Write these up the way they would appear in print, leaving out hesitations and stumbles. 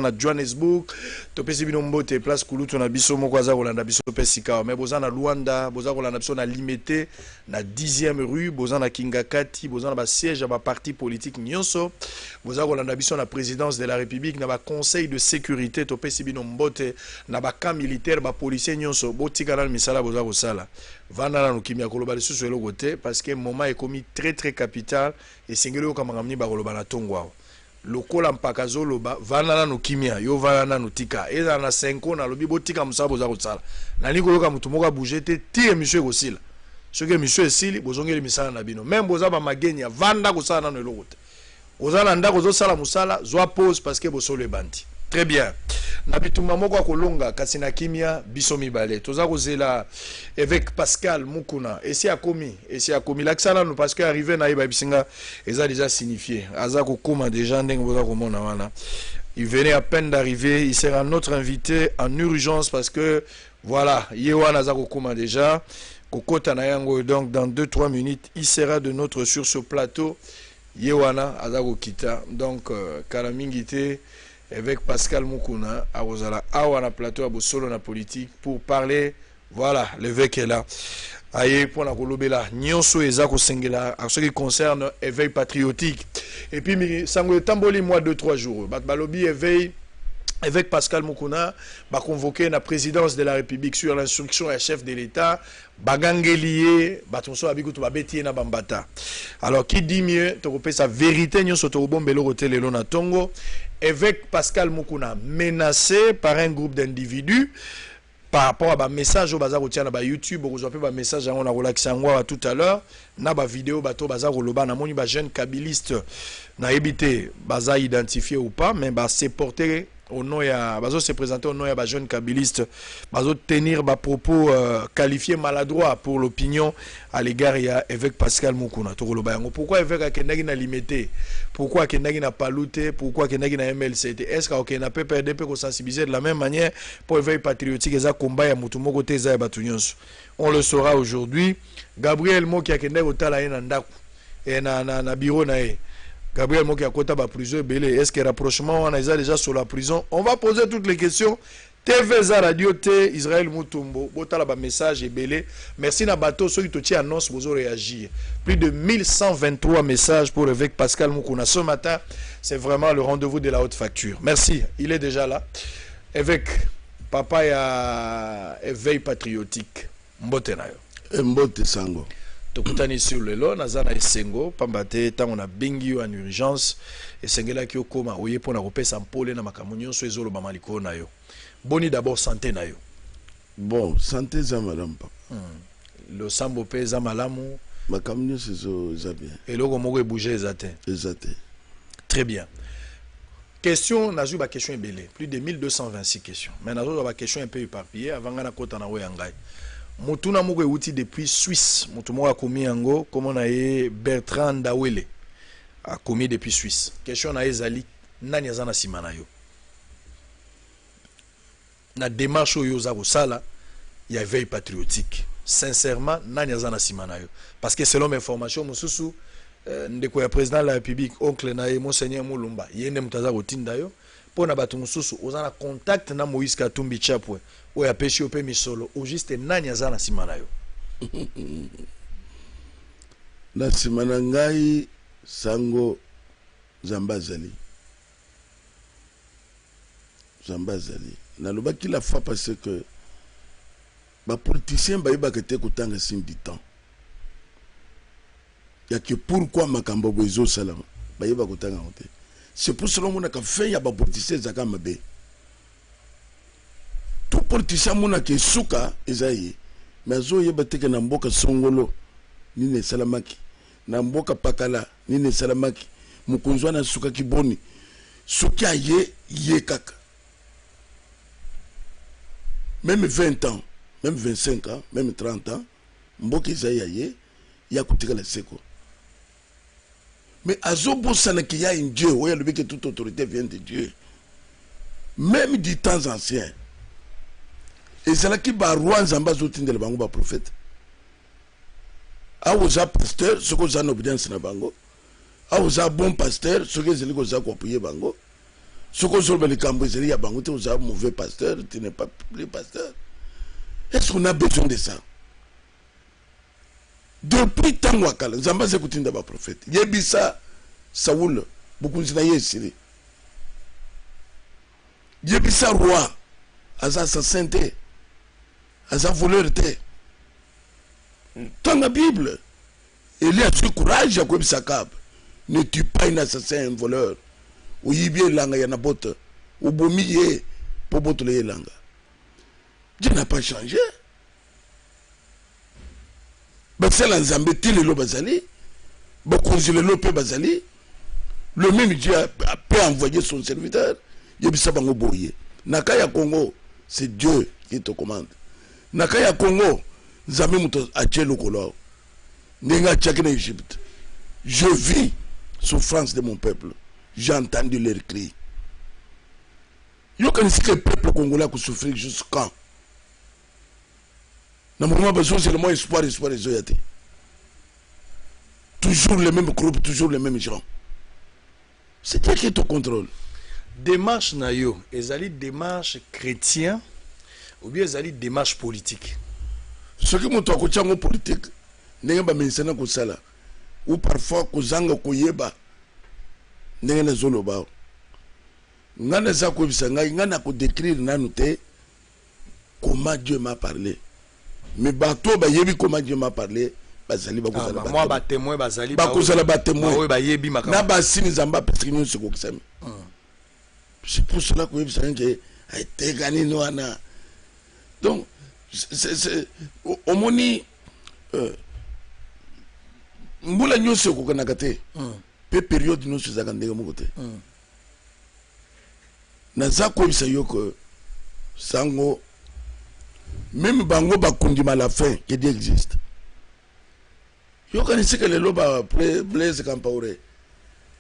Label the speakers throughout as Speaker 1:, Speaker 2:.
Speaker 1: na Johannesburg topesi bino mbote place kulutu na biso moko aza kolanda biso pesika mais boza na Luanda boza kolanda biso na Limité na 10e rue boza na Kingakati boza na ba siège ya ba parti politique nyonso boza kolanda biso na présidence de la République na ba conseil de sécurité topesi bino mbote na ba camp militaire ba policier nyonso botika na misala boza kosala vanda na nokimia koloba lisusu eloko te parce que moment est commis très capital et singelo kama ngamni ba koloba na tongwa lokola mpaka zoloba vanda na nokimia yo vanda na notika eza na 5 ans na lobi botika musala boza kosala na nikoloka mutu moko bouger te tire monsieur kosila soki monsieur esili bozongeli misala na bino même boza ba magenya vanda kosala na eloko te ozala ndako zosala musala zwa pause parce que bosolo ebandi. Très bien. Na bitumba moko kolonga kasi na kimia biso mibale. Toza kozela avec Pascal Mukuna. Esi akomi l'aksana nous parce que arrivé na iba bisinga eza déjà signifié. Aza kokoma déjà ndenge boza komona wana. Il venait à peine d'arriver, il sera notre invité en urgence parce que voilà, yewana aza kokoma déjà. Kokota na yango donc dans 2-3 minutes, il sera de notre sur ce plateau. Yewana aza kokita. Donc kalamingité avec Pascal Mukuna à Rosala Awana plateau à Bosolo na politique pour parler voilà l'évêque est là aye pour la kolobela nyonso eza ko sengela en ce qui concerne éveil patriotique et puis sango tamboli mois 2-3 jours balobi éveil avec Pascal Mukuna va convoquer la présidence de la République sur l'instruction du chef de l'État bagangelié batonso abikutu babeti na bambata. Alors qui dit mieux to kopesa sa vérité nyoso to bombelo hôtel na Tongo évêque Pascal Mukuna menacé par un groupe d'individus par rapport à un message au bazar na ba YouTube vous avez un message on a relaxé tout à l'heure na ba vidéo bato bazar loba na moni ba jeune kabiliste na ebité baza identifié ou pas mais ba c'est porté au nom ya bazo se présenter au nom ya ba jeune kabiliste bazo tenir ba propos qualifiés maladroits pour l'opinion à l'égard ya évêque Pascal Mukuna to loba yango pourquoi évêque akendaki na Limité pourquoi akendaki na Paluté pourquoi akendaki na MLCT est-ce que na PPRD peut sensibiliser de la même manière pour éveil patriotique eza combat ya mutu moko te za batu nyonso on le saura aujourd'hui. Gabriel Moki akendaki otala ye na ndako et na bureau na ye Gabriel Moki a kota ba prison belé est-ce que rapprochement on a déjà sur la prison on va poser toutes les questions. TV za radio T Israël Mutombo botala ba message et belé merci na bateau ceux qui te tient annonce vous réagir plus de 1123 messages pour l'évêque Pascal Mukuna ce matin c'est vraiment le rendez-vous de la haute facture. Merci il est déjà là évêque papa ya éveil patriotique mbote na yo
Speaker 2: mbote sango
Speaker 1: tokutani sur le lot nazana esengo pambate tango na bengi en urgence esengela ki okoma oye pona kopesa mpole na makambo nyonso ezoloba maliko na yo boni d'abord santé na yo
Speaker 2: bon santé za malamu papa
Speaker 1: le sambo pe za malamu
Speaker 2: makambo nyonso za bien
Speaker 1: eloko moko ebouger ezate très bien question nazu ba question ebele plus de 1226 questions mais nazu ba question un peu éparpillée avant ngana kota na oyangai Mutuna moko euti depuis Suisse. Mutumo a commis yango comme on a Bertrand Dawele a commis depuis Suisse. Question na ezali nani azana simana yo. Na démarche yo za sala il y a veille patriotique. Sincèrement nani azana simana yo parce que selon mes informations mususu ndeko ya président de la République oncle na monseigneur Mulumba yende mutaza kotinda yo pona batu mususu ozana contact na Moïse Katumbi Chapwe ou ya peshi ope misolo ou juste nani azana simana yo
Speaker 2: na simana ngai sango Zambazali na lobaki la fois parce que ba politicien ba yeba kete kutanga sim du temps ya que pourquoi makambo bozo salama ba yeba kutanga hote c'est pour cela qu'on a fait ya ba politicien zaka mabe tout politicien mona ke suka ezayi mais zo yeba teke na mboka songolo ni ne salamaki na mboka pakala ni ne salamaki mukunzwa na suka kiboni suki ye kaka même 20 ans même 25 ans même 30 ans mboka ezayi ya kutika la seko mais azobo sana qu'il y a un Dieu ouais le que toute autorité vient de Dieu même du temps ancien et c'est là qui ba roi Zamba zotinde le bango ba prophète a oza pasteur ce que en obéissance na bango a oza bon pasteur ce que zeli ko za ko appuyer bango Ce qu'on sur les cambouis, il y a un mauvais pasteur, tu n'es pas plus pasteur. Est-ce qu'on a besoin de ça? Depuis tant wakala, Zamba s'est écouté d'abord prophète. Yebisa, Saoul, beaucoup de gens ici. Yebisa roi, Asa assassin, Asa voleur. Dans la Bible, il y a ce courage à Kwebisa Kab. Ne tue pas un assassin, un voleur. Ou yibie langa yana bote. Ou bomiye pour bote le langa. Dieu n'a pas changé. Basala Nzambe tile lo bazali. Bakonzile lo pe bazali. Le même Dieu a pu envoyer son serviteur. Yebisa bango boye. Nakaya Congo, c'est Dieu qui te commande. Nakaya Congo, Nzambe muto ache lokolo. Nenga tchakene Égypte. Je vis souffrance de mon peuple. J'ai entendu leurs cris. Yo connaissez que le peuple congolais a souffert jusqu'à. Dans le moment besoin, c'est le mot espoir, toujours les mêmes groupes, toujours les mêmes gens. C'est Dieu qui est au contrôle.
Speaker 1: Démarche nayo, ezali démarche chrétien ou bien ezali démarche politique.
Speaker 2: Ce qui montre à côté politique, n'est pas mentionné que ça là. Ou parfois que zanga koyeba. N'est pas zoloba. Ngana za ko bisanga ngana ko décrire nanu te comment Dieu m'a parlé. Mais bateau ba yebi comment Dieu m'a parlé, bazali ba kozala ba.
Speaker 1: Moi ba témoin bazali
Speaker 2: ba kozala ba témoin.
Speaker 1: Ba yebi makamba.
Speaker 2: Na ba sini zamba petrino se ko kisami. C'est pour cela que bisanga a été gagné no ana. Donc c'est au moni mbula nyose ko kanaka te. Pe période no se zakandega mo kote. Naza ko bisa yo que sango même bango bakundima à la fin que Dieu existe. Yo connaissez que les loba Blaise Compaoré.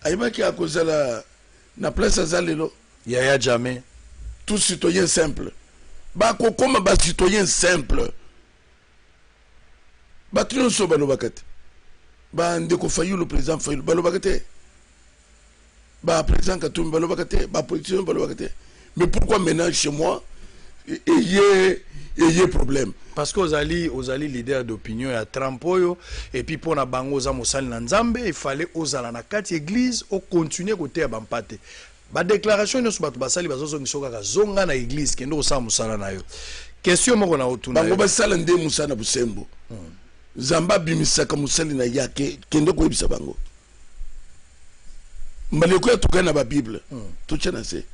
Speaker 2: Aïma qui a causé la place à Zalelo.
Speaker 1: Yaya jamais.
Speaker 2: Tout citoyen simple. Bako comme ba citoyen simple. Batino so balobakate. Ba ndeko Fayulu le président Fayulu balobakate. Bah, président Katoum balobakate, bah politicien balobakate. Mais pourquoi maintenant chez moi ayez problème?
Speaker 1: Parce que aux alliés leaders d'opinion à Trampoyo et puis pour na bango za mosali na Nzambe, il fallait aux ala na kati église au continuer côté à bampate. Ba déclaration no subatu basali bazozo ngisoka ka zonga na église kendo sa musala na yo. Question moko na otuna.
Speaker 2: Bango basala nde musana busembo. Zamba bimisaka musali na yake kendo ko ibisa bango. Maleko ya tukana ba Bible. Tout tient assez.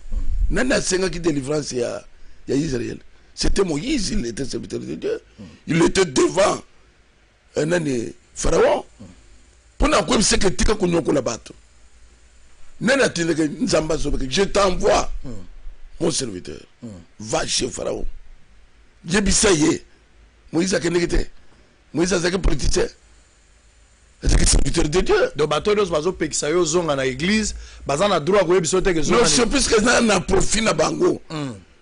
Speaker 2: Nana senga qui délivrance ya Israël. C'était Moïse, il était serviteur de Dieu. Il était devant un année Pharaon. Pendant quoi c'est que tika kunyoko la bato. Nana tineke nzamba sobeke, je t'envoie mon serviteur. Va chez Pharaon. Jebisaye. Moïse a kenegete. Moïse a zake politicien. C'est serviteur de Dieu.
Speaker 1: Donc bateau dos bazo pekisa yo zonga na église, bazana droit ko yebiso te ke zonga.
Speaker 2: Non, c'est plus que ça na profit na bango.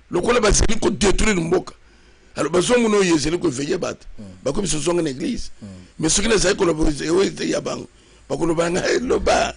Speaker 2: Le kole bazeli ko détruire mboka. Alors bazo muno yezeli ko veiller bat. Ba ko biso zonga na église. Mais ce qui les a ko le ya bango. Ba ko lo banga lo ba.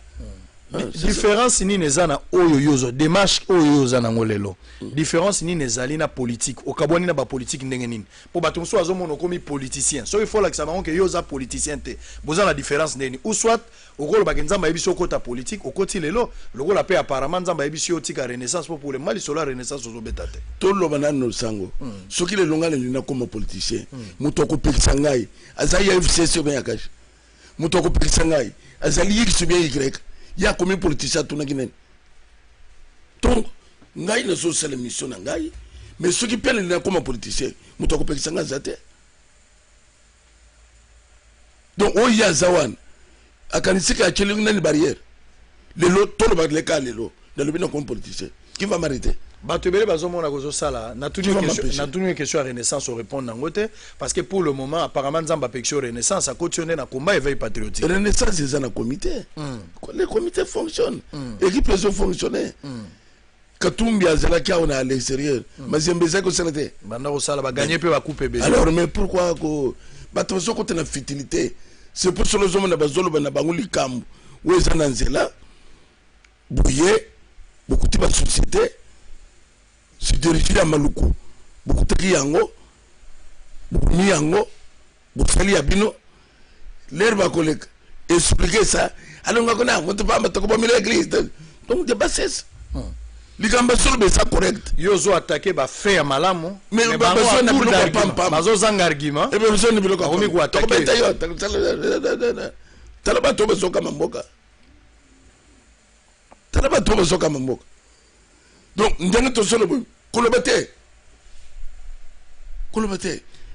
Speaker 1: Différence ni nezana oyo yozo démarche oyo yoza na ngolelo. Différence ni nezali na politique. Okabwani na ba politique ndenge nini. Po bato so azomono komi politicien. So il faut la que ça bango que yoza politicien te. Boza la différence ndeni. Ou soit okolo ba nzamba yebiso kota politique, okoti lelo, loko la paix apparemment nzamba yebiso tika renaissance pour le mal sur la renaissance ozo betate.
Speaker 2: To lo banana no sango. So ki le longa le na comme politicien. Muto ko pekisa ngai. Azali ya FCC ben yakash. Muto ko pekisa ngai. Azali yiki bien Y. Il y a combien de politiciens tout le monde. Donc, ngai ne sont pas les missions ngai, mais ceux qui perdent les comme politiciens, nous t'en coupons ça ngazate. Donc, oh ya zawan, à kanisika a chelé une barrière. Les lots, tout le monde les cas les lots, dans le bien comme politicien. Qui va m'arrêter?
Speaker 1: Batubele bazomona kozo sala na tuni une question à renaissance au répondre nangote parce que pour le moment apparemment Nzamba pection renaissance a continué na combat éveil patriotique.
Speaker 2: Renaissance c'est un comité. Les comités fonctionnent. Équipe les fonctionner. Katumbi azala kia on a à l'extérieur. Mais Zembeza ko salate.
Speaker 1: Banda ko sala ba gagner pe ba couper bébé.
Speaker 2: Alors mais pourquoi ko bato côté na futilité? C'est pour cela que na bazolo na banguli kam. Ou ezana nzela. Bouye beaucoup de société se dirigent à Maluku beaucoup de yango beaucoup de yango beaucoup de yabino l'air va coller expliquer ça alors on a on te pas mettre comme l'église donc de bassesse ligamba sur be ça correct
Speaker 1: yozo attaquer ba fait ya malamu
Speaker 2: mais besoin na biloko pam
Speaker 1: bazo zanga argument
Speaker 2: et besoin na biloko
Speaker 1: omi ko attaquer
Speaker 2: talaba to besoka mamboka talaba to besoka mamboka donc ndenge to solo kolobete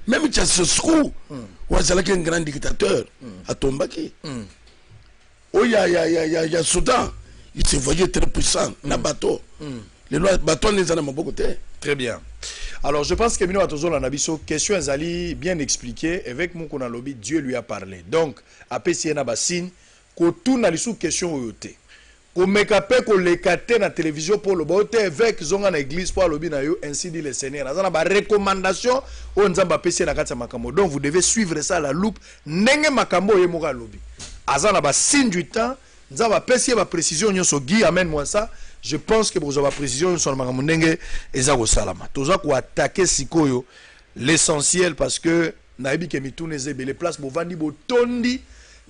Speaker 2: même Tchassescu wazalaki un grand dictateur à Tombaki oh ya Soudan il se voyait très puissant na bateau les bateaux les en beaucoup côté.
Speaker 1: Très bien. Alors je pense que Mino Atozo Lanabiso question Azali bien expliqué avec mon qu'on a lobby Dieu lui a parlé. Donc après si na bassine ko tout na lisu question oyote. Ko mekape ko lekate na télévision pour le bote avec zonga na église pour lobby na yo ainsi dit le Seigneur. Na ba recommandation o nzamba pesi na kati makambo. Donc vous devez suivre ça à la loupe ndenge makambo ye moka lobby. Azana ba signe du temps nzamba pesi ba précision nyonso Guy amène moi ça. Je pense que vous avez précision sur le makamundenge ezako salama. Toza ko attaquer sikoyo l'essentiel parce que naibi ke mitune zebe les places bo vandi bo tondi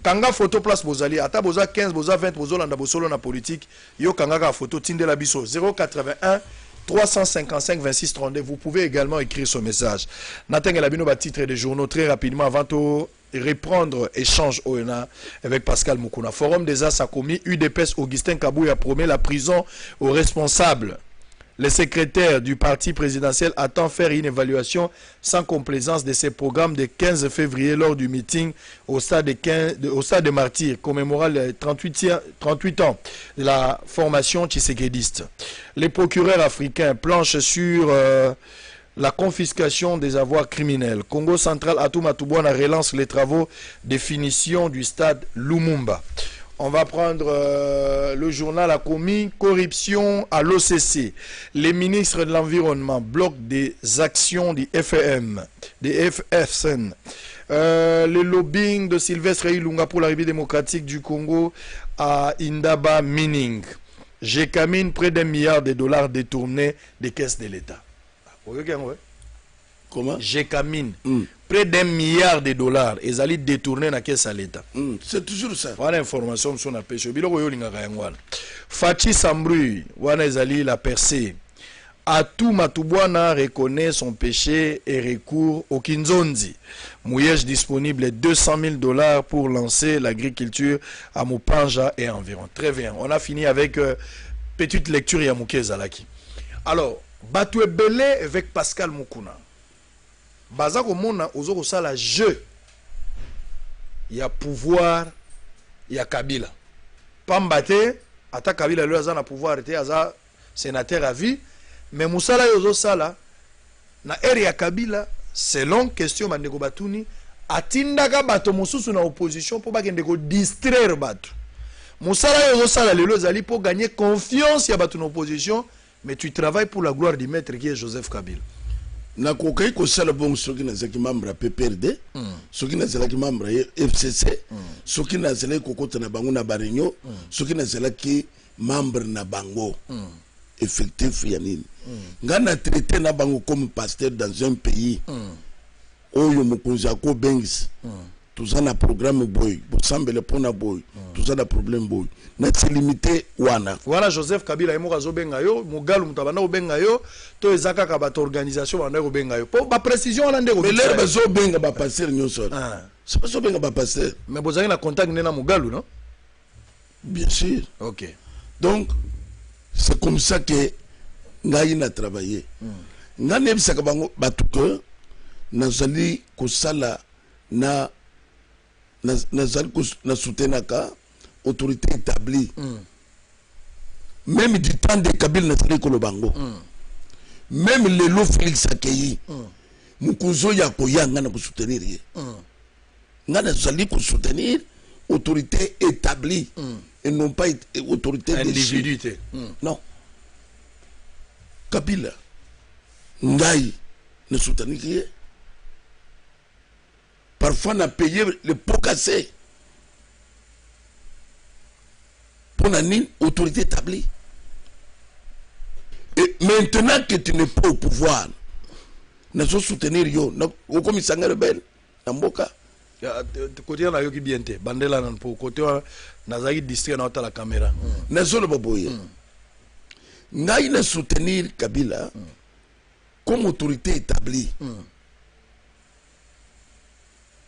Speaker 1: kanga photo place bozali ata boza 15 boza 20 bozolanda bosolo na politique yo kanga ka photo tindela biso 081 355 26 32. Vous pouvez également écrire ce message. Natenge la bino ba titre de journaux très rapidement avant de reprendre échange ONA avec Pascal Moukouna. Forum des As a commis UDPS Augustin Kabouya promet la prison aux responsables. Le secrétaire du parti présidentiel attend faire une évaluation sans complaisance de ces programmes de 15 février lors du meeting au stade de Martyrs, commémorant les 38 ans de la formation tshisekedi. Les procureurs africains planchent sur la confiscation des avoirs criminels. Congo central, Atouma Toubouana relance les travaux de finition du stade Lumumba. On va prendre le journal a commis corruption à l'OCC. Les ministres de l'Environnement bloquent des actions du FEM, des FFSN. Le lobbying de Sylvestre Ilunga pour la République démocratique du Congo à Indaba Mining. Gécamine près d'1 milliard de dollars détournés des caisses de l'État.
Speaker 2: Comment?
Speaker 1: Gécamine. Près d'1 milliard de dollars. Ils allaient détourner la caisse à l'État.
Speaker 2: C'est toujours ça.
Speaker 1: Voilà l'information sur la pêche. Fachi Sambru, Wanezali la percée. Atou Matubwana reconnaît son péché et recourt au Kinzonzi. Mouyège disponible 200 000 dollars pour lancer l'agriculture à Mopanja et environ. Très bien. On a fini avec petite lecture Yamouké Zalaki. Alors, Batoué Belé avec Pascal Moukouna. Bazako Mona, Ozoko Sala, jeu. Il y a pouvoir, il y a Kabila. Pambate, ata Kabila, lui, a pouvoir, il a sénateur à vie. Mais Moussala Yozo Sala, na eri ya Kabila, selon question Mandeko Batuni, atindaka bato mosusu na opposition pour bakende ko distraire bato. Moussala Yozo Sala lelo zali pour gagner confiance ya bato na opposition, mais tu travailles pour la gloire du maître qui est Joseph Kabila.
Speaker 2: Na kokai ko sala bon soki na zaki membre PPRD, soki na zaki membre FCC, soki na zaki kokota na bango na barenyo, soki na zaki membre na bango. Effectif yanini ngana traité na bango comme pasteur dans un pays oyo mokonzi ko bengis tout ça na programme boy pour sembler pona boy tout ça na problème boy na limité wana
Speaker 1: voilà Joseph Kabila emo kazo benga yo mugalu mutabana ko benga yo to ezaka ka ba organisation bana ko benga yo po ba précision ala ndeko
Speaker 2: mais l'air bazo benga ba pasteur nyonso c'est pas so benga ba pasteur
Speaker 1: mais bozali na contact na mugalu non
Speaker 2: bien sûr
Speaker 1: OK
Speaker 2: donc c'est comme ça que Ngaïn a travaillé. Ngaïn a sabab batuke nazali kusala na nazali na soutenaka autorité établie. Même du temps de Kabila nazali kolobango. Même le lot Félix Akeyi. Mukuzo ya koyanga na soutenir ye. Ngana nazali soutenir autorité établie. Et non pas autorité
Speaker 1: individualité.
Speaker 2: Non. Kabila, Ngaï ne soutenir qui est. Parfois, on a payé le pot cassé pour une autorité établie. maintenant que tu n'es pas au pouvoir, nous allons soutenir yo. Nous comme ils rebelle. Namboka.
Speaker 1: Côté na yo qui bien te. Bandela nan pour côté na zaki district na la caméra.
Speaker 2: Nous allons baboyer. Nous allons soutenir Kabila comme autorité établie.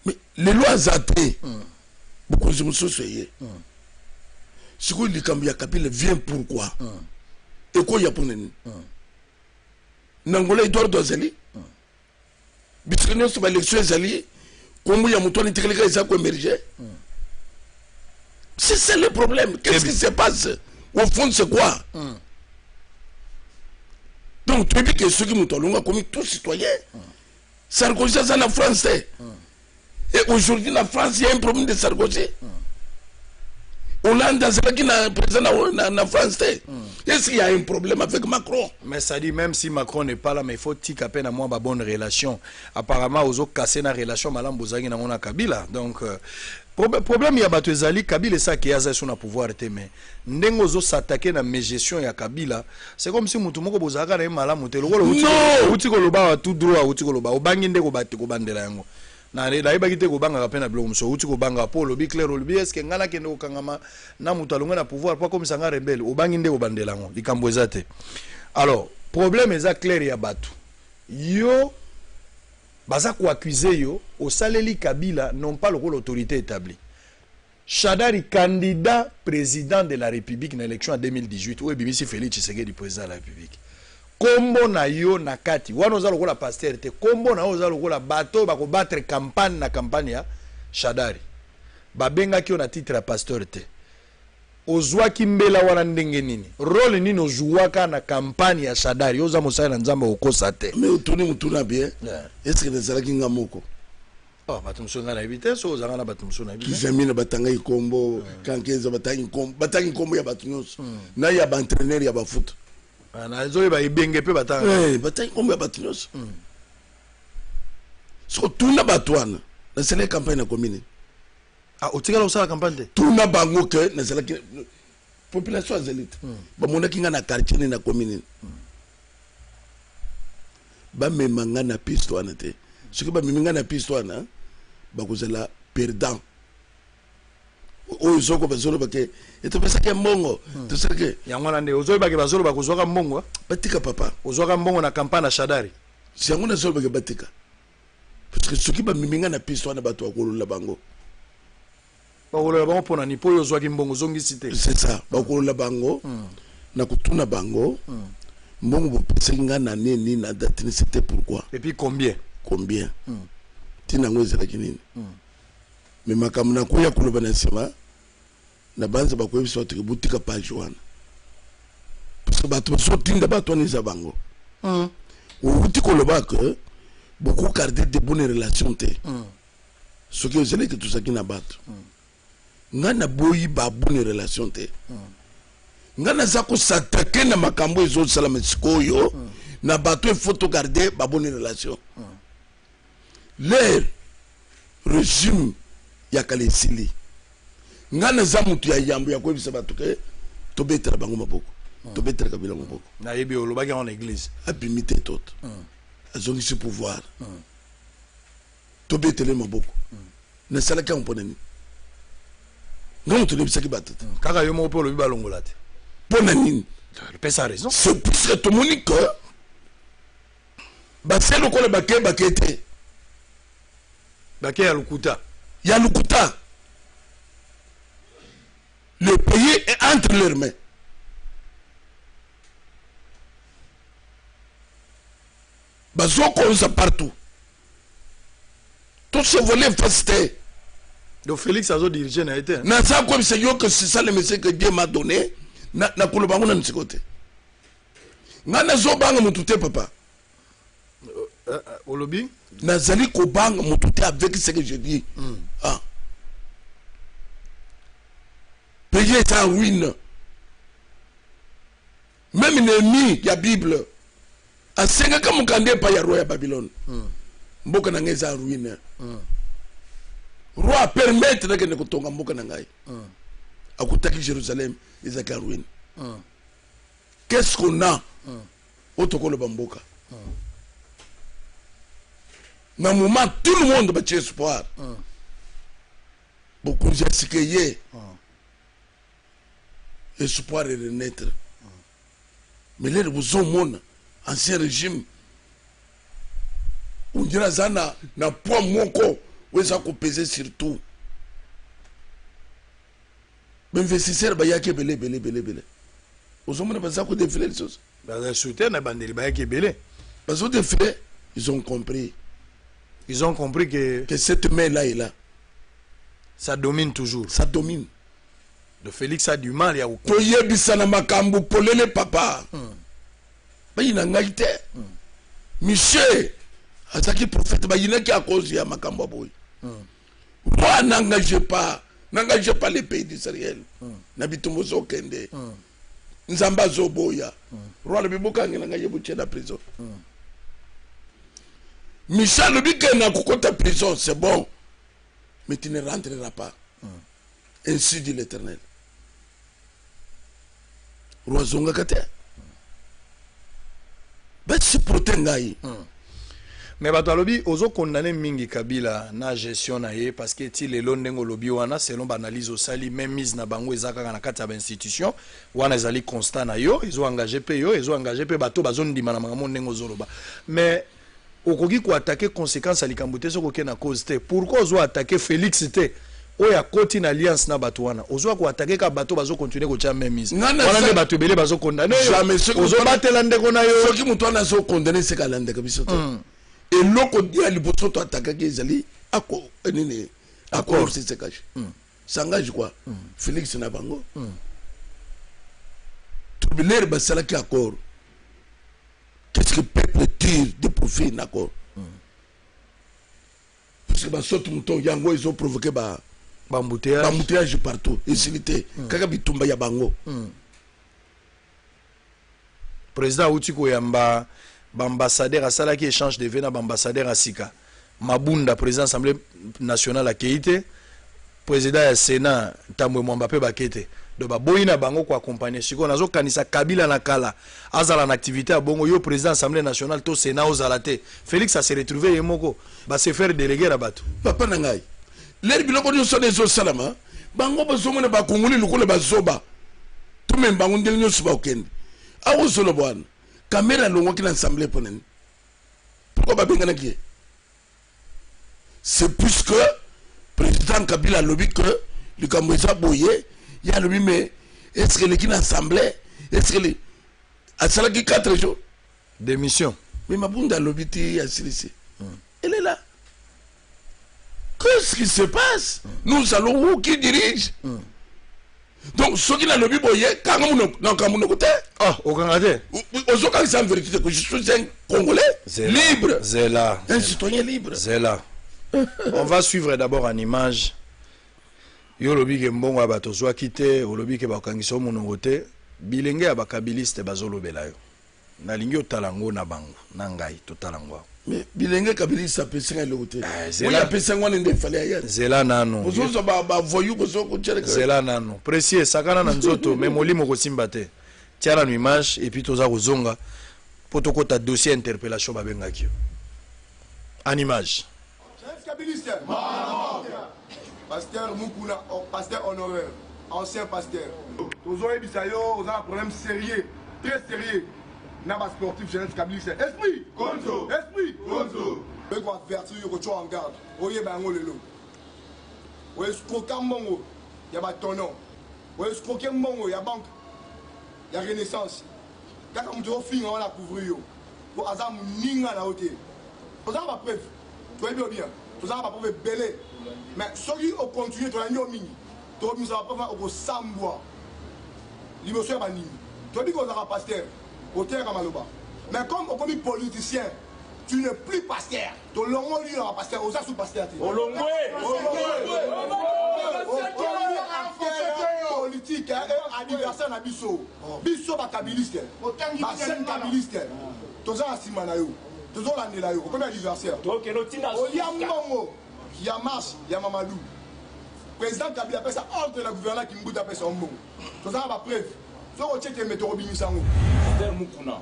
Speaker 2: Mais les lois zaté, beaucoup de choses sont faites. Si vous dites que Kabila vient pourquoi? Et quoi il y a pour nous? N'angola Edouard Dozali, Biscagnon sur l'élection Zali, comme il y a mon tour de télégramme, ça quoi émerger? C'est ça le problème. Qu'est-ce qui se passe? Au fond, c'est quoi? Donc, tu dis que ceux qui m'ont dit, comme tous citoyens, Sarkozy, c'est la France. Et aujourd'hui, la France, il y a un problème de Sarkozy. Hollande, c'est qui est présent en France. Est-ce qu'il y a un problème avec Macron?
Speaker 1: Mais ça dit, même si Macron n'est pas là, mais il faut qu'il y ait à moi une bonne relation. Apparemment, ils ont cassé la relation avec Kabila. Donc, problème, il y a battu Zali, Kabila est ça qui a son pouvoir. Mais Nengozo s'attaquer à mes gestions à Kabila, c'est comme si Moutoumoko Bozaka est malade. Non! Outikoloba tout droit, Outikoloba. Au banginde ko bati ko bandela yango. Na iba kite ko banga kapena blom so Outi ko banga polo bi clair olobi est-ce que ngana kende ko kangama na mutalonga na pouvoir pas comme sanga rebelle au banginde ko bandela yango likambo ezate. Alors, problème est clair ya batu. Yo baza ko accuser yo au saleli Kabila non pas le rôle autorité établie. Shadari candidat président de la République dans l'élection en 2018 où Bimisi Félix Tshisekedi président de la République. Kombo na yo na kati wana oza lokola pasteur te kombo na oza lokola bato bako battre campagne na campagne ya Shadari babenga ki yo na titre ya pasteur te ozwaki mbela wana ndenge nini rôle nini ozwaka na campagne ya Shadari oza mosala na nzambe okosa te
Speaker 2: mais otuni mutuna bien est-ce que ezalaki nga moko
Speaker 1: bato mosusu nga na yebi te so ozanga na bato mosusu na yebi te
Speaker 2: Kizamina batanga ikombo kankeza batanga ikombo ya bato nyonso na ya ba entraîneur ya ba foot
Speaker 1: na zoye ba ibenge pe batanga
Speaker 2: batanga ikombo ya bato nyonso so tuna batwana na sele campagne na commune
Speaker 1: otikala osala campagne te
Speaker 2: tuna bango ke na sele population azalite ba monaki nga na quartier na commune ba memanga na piste wana te soki ba memanga na piste wana bakozala perdant oyo soko bazolo bake etopesaki mbongo toseke
Speaker 1: yango na nde ozoyi bake bazolo bakozwaka mbongo
Speaker 2: batika papa
Speaker 1: ozwaka mbongo na campagne na Shadari
Speaker 2: si yango na zolo bake batika parce que soki ba miminga na piste wana bato akolola bango
Speaker 1: bakolola bango pona ni po ozwaki mbongo zongisi te
Speaker 2: c'est ça bakolola bango na kutuna bango mbongo bopesaki nga na nini na date ni c'était pourquoi
Speaker 1: et puis combien
Speaker 2: tina ngo ezalaki nini mais makambo na koya koloba na nsima na banza bakoyebisa bato ke butika page wana parce que bato bazotinda bato wana eza bango outi koloba ke beaucoup garder de bonnes relations te soki ozalaki tozalaki na bato nga na boyi ba bonne relation te nga naza kosatake na makambo ezosalama sikoyo na bato il faut to garder ba bonne relation leur régime ya kalesili nga naza mutu ya yambo ya koyebisa bato ke tobetela bango maboko tobetela Kabila maboko
Speaker 1: na yebi olobaki en église
Speaker 2: abimi te toto azongisi pouvoir tobetele maboko nasalaki yango mpona nini nga moto nayebisaki bato te
Speaker 1: kaka yo moko mpe olobi balongola te
Speaker 2: mpona nini
Speaker 1: pesa raison
Speaker 2: c'est puisque tomoni ke base lokola bake te
Speaker 1: bake ya lukuta
Speaker 2: le pays est entre leurs mains bazokonza partout tout se voler facile.
Speaker 1: Donc Félix a dirigé na été.
Speaker 2: Na ça comme c'est yo que c'est ça le message que Dieu m'a donné na kolobango na nsikote. Ngana zo banga mutute papa.
Speaker 1: Olobi
Speaker 2: nazali ko banga mutute avec ce que je dis. Pays est en ruine. Même l'ennemi ya Bible a senga kama kande pa ya roi ya Babylone. Mboka na ngeza ruine. Roi permettre que ne kotonga mboka na ngai. Akutaki Jérusalem ezaka ruine. Qu'est-ce qu'on a Otoko le bamboka. Dans un moment, tout le monde va espoir. Beaucoup de gens qui espoir de renaître. Mais là, vous avez un ancien régime. On dirait que na poids moko, où ça peut peser sur tout. Mais investisseurs, il y a qui belé. Vous avez pas ça qu'on défile les choses.
Speaker 1: Le soutien n'a pas de belé.
Speaker 2: Parce que défilé, ils ont compris.
Speaker 1: Ils ont compris que
Speaker 2: cette main-là est là.
Speaker 1: Ça domine toujours.
Speaker 2: Ça domine.
Speaker 1: De Félix a du mal, il y a beaucoup.
Speaker 2: Toye bisana makambu polele papa. Ba ina ngaite. Michel, azaki prophète ba ina ki a cause ya makambu boy. Moi n'engagez pas les pays d'Israël. N'habitons au Kende. Nzamba zoboya. Roi le biboka ngena ngaye buche la prison. Michel le dit que na kokota prison, c'est bon. Mais tu ne rentreras pas. Ainsi dit l'Éternel. Roi Zonga kate. Bet si protengai.
Speaker 1: Mais bato alobi ozo condamné mingi Kabila na gestion na ye parce que ti lelo ndengo lobi wana selon banalise osali même mise na bango ezaka na kati ya institution wana ezali constat na yo ils ont engagé pe bato bazondima na makambo ndengo zoloba mais okoki ko attaquer conséquence ali kambote soko ke na cause te pourquoi ozo attaquer Félix te oya koti na alliance na bato wana ozo ko attaquer ka bato bazo continuer ko tia même mise wana ne bato belé bazo condamné ozo batela ndeko na yo
Speaker 2: soki muto na zo condamner c'est kala ndeko biso te et loko dia liboso to attaquer ke ezali ako nini accord c'est caché s'engage quoi Félix na bango tout biler basala ki accord. Qu'est-ce que le peuple tire de profit, d'accord? Parce que les moutons, ils ont provoqué embouteillage partout. Et c'est l'été. Kakabitumba ya bango.
Speaker 1: Président Outiko Yamba, ambassadeur à Salaki échange de vena, ambassadeur à Sika. Mabunda, président de l'Assemblée nationale à Keïte. Président du Sénat, Tambwe Mwambape Bakete. De baboyina bango ko accompagner siko nazo kanisa Kabila nakala azala en activité à bongo yo président assemblée nationale to sénat ozalate Félix a se retrouvé yemoko ba se faire déléguer la bato
Speaker 2: papa nangai l'air biloko nyo sone zo salama bango bazomo na bakongoli lokole bazoba to même bango ndel nyo suba okende awo zolo bwana caméra longo ki na assemblée ponen pourquoi ba bengana ki c'est puisque président Kabila lobi que le Kamboja boyé il y a le mais est-ce que l'équipe assemblée est-ce que à cela qui 4 jours
Speaker 1: démission
Speaker 2: mais ma bunda lobiti ici elle est là qu'est-ce qui se passe nous allons où qui dirige donc ce qui n'a lobby boyé quand on côté
Speaker 1: au Canada
Speaker 2: aujourd'hui c'est en vérité que je suis un Congolais libre
Speaker 1: Zela
Speaker 2: un citoyen libre
Speaker 1: Zela on va suivre d'abord en image. Yo lobi ke mbongo abato zwa kite o lobi ke bakangisa monongo te bilenge ya bakabiliste bazolobela yo nalingi otalango na bango na ngai totalango
Speaker 2: mais bilenge kabiliste apesenga le hotel oya apesenga nde fallait ailleurs
Speaker 1: zela nano
Speaker 2: bozo ba voyou bozo ko tchele
Speaker 1: zela nano précis sakana na nzoto mais molimo ko simba te tiala no image et puis toza kozonga poto kota dossier interpellation babengaki yo en image
Speaker 3: Pasteur Mukuna, pasteur honoraire, ancien pasteur. Tous les bisayo, on a un problème sérieux, très sérieux. N'a pas sportif, jeunesse Kabila. Esprit, Gonzo, esprit, Gonzo. Je dois avertir que tu es en garde. Oye bango lelo. Oye scroquer mongo, y a pas ton nom. Oye scroquer mongo, y a banque, y a renaissance. Quand on doit finir on la couvrir yo. Pour azam ninga na hauteur. Vous avez pas preuve. Tu vois bien. Vous avez pas preuve belé. Mais ceux qui ont continué, tu as mis, tu as mis ça au Sambois. L'émotion est bannie. Tu as dit qu'on a un pasteur, au terre à Maloba. Mais comme on est politicien, tu n'es plus pasteur. Tu as l'ongoli à pasteur, aux sous pasteur. Politique, anniversaire à Bisso. Bisso va kabiliste. Ma scène kabiliste. Tu as un simanayo. Tu as un anniversaire. Combien d'anniversaire? Il y a Marche, il y a Mamadou. Le président Kabila appelle ça ordre de la gouvernement qui me appelle ça en bon. Ça va preuve. Si on check les météo Bimisango.
Speaker 4: Pasteur Mukuna.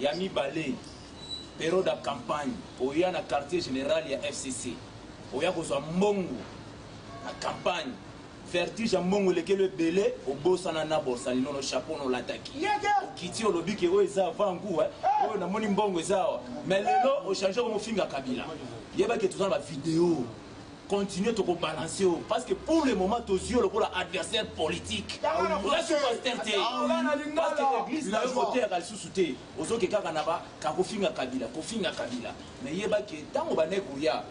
Speaker 4: Yami Balé, période de campagne, oya na quartier général ya FCC, oya kozwa mbongo na campagne, vertige ya mbongo lekele belé, obosana na bosani no chapeau no lataki. Okiti olobiki o eza vangu o na moni mbongo ezawa, mais lelo o changer ko mofinga Kabila. Yeba ke tozana ba vidéo. Continuez de balancer parce que pour le moment tous yeux le adversaire politique là je parce que l'église n'a voté à sous-souté aux autres qui kanaba kakofinga Kabila mais yeba que tant ba nekuya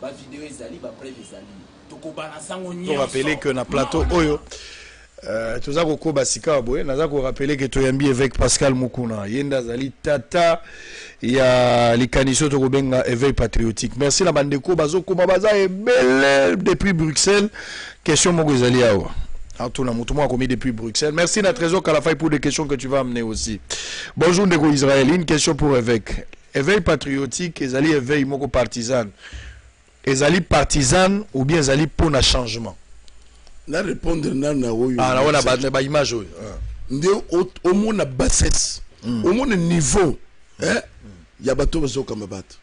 Speaker 4: ba vidéo ezali ba preuve ezali to ko balancer ngoni
Speaker 1: on rappeler que na plateau oyo toza ko basika boye naza ko rappeler que toyambi avec Pascal Mukuna yenda zali tata ya likaniso to benga éveil patriotique. Merci la bandeko bazoko baza ebele depuis Bruxelles. Question moko ezali awa. En tout cas, moi commis depuis Bruxelles. Merci na trésor Kalafay pour les questions que tu vas amener aussi. Bonjour Ndeko Israël, une question pour évêque. Éveil patriotique ezali éveil moko partisan. Ezali partisan ou bien ezali pour un changement?
Speaker 2: Na répondre na oyo.
Speaker 1: Ah, na wana ba image oyo.
Speaker 2: Nde au moins na bassesse. Au moins le niveau, hein? Ya bato bazo kama bato.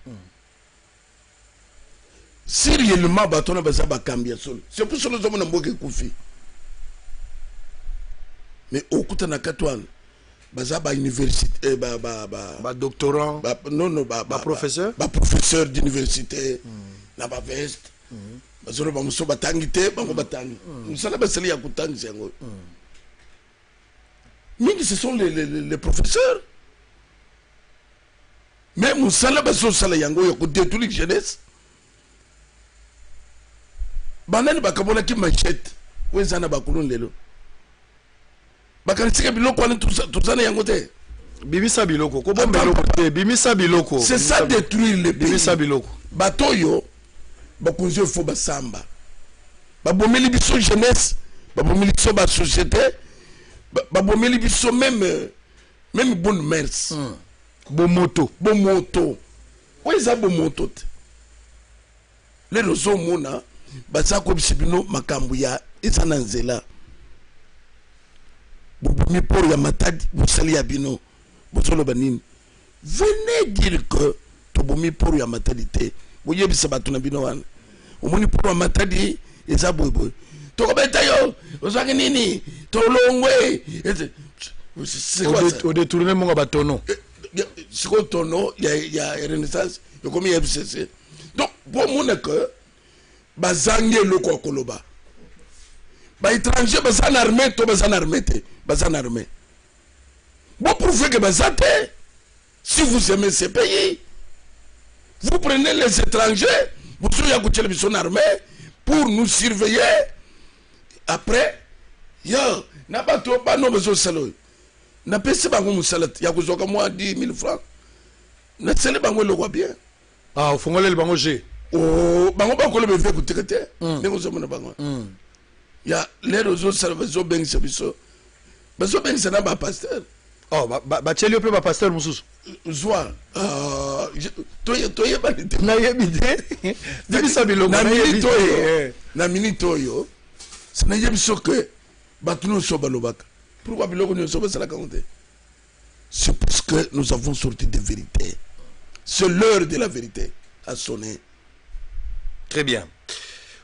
Speaker 2: Si réellement bato na baza ba kambia solo. C'est pour cela que nous avons kufi. Mais au kuta na katwan baza ba université
Speaker 1: ba doctorant,
Speaker 2: ba
Speaker 1: professeur,
Speaker 2: ba professeur d'université na ba veste. Bazo ba muso batangite bango batangi. Musala basali ya kutangi sengo. Mais ce sont les professeurs. Mais Moussala baso sala yango yoko détruire jeunesse. Banani bakabola ki machette. Wenzana bakulun lelo. Bakarisika biloko ane tuzana yango te.
Speaker 1: Bimisa biloko. Ko bombe biloko te. Bimisa biloko.
Speaker 2: C'est ça détruire le pays.
Speaker 1: Bimisa biloko.
Speaker 2: Batoyo bakunzo fo basamba. Babomeli biso jeunesse, babomeli biso ba société, babomeli biso même bonne mœurs.
Speaker 1: Bon moto.
Speaker 2: Où est-ce bon moto? Les roseaux mona, basako bisibino makambuya, isananzela. Boumi pour ya matadi, boussali abino, boussolo banine. Venez dire que to boumi pour ya matadité. Boye bisabatuna bino wan. Omoni pour ya matadi, eza boy. To kobeta yo, ozaki nini? To longwe. C'est quoi ça?
Speaker 1: Au détourner mon batono.
Speaker 2: C'est quoi ton nom? Il y a Renaissance, il y a combien de FCC. Donc, pour moi, que bazange loko koloba. Ba étranger bazan armé, to bazan armé. Bon, pour faire que bazate, si vous aimez ces pays, vous prenez les étrangers, vous soyez à côté de son armée pour nous surveiller. Après, yo, n'a pas trop pas nos besoins salon. Na pesi bango musalat ya kuzoka moi 10 000 francs na sele bango le bien
Speaker 1: ah fongole le bango G
Speaker 2: oh bango bango le beve kutekete nengo zo mona bango ya les réseaux salvazo ben sabiso bazo ben sana ba pasteur
Speaker 1: oh ba tcheli pe ba pasteur mususu
Speaker 2: zwa toye ba
Speaker 1: na yebide dibisa biloko
Speaker 2: na minute oyo sana yebiso que batuno so balobaka. Pourquoi c'est parce que nous avons sorti de vérité. C'est l'heure de la vérité à sonner.
Speaker 1: Très bien.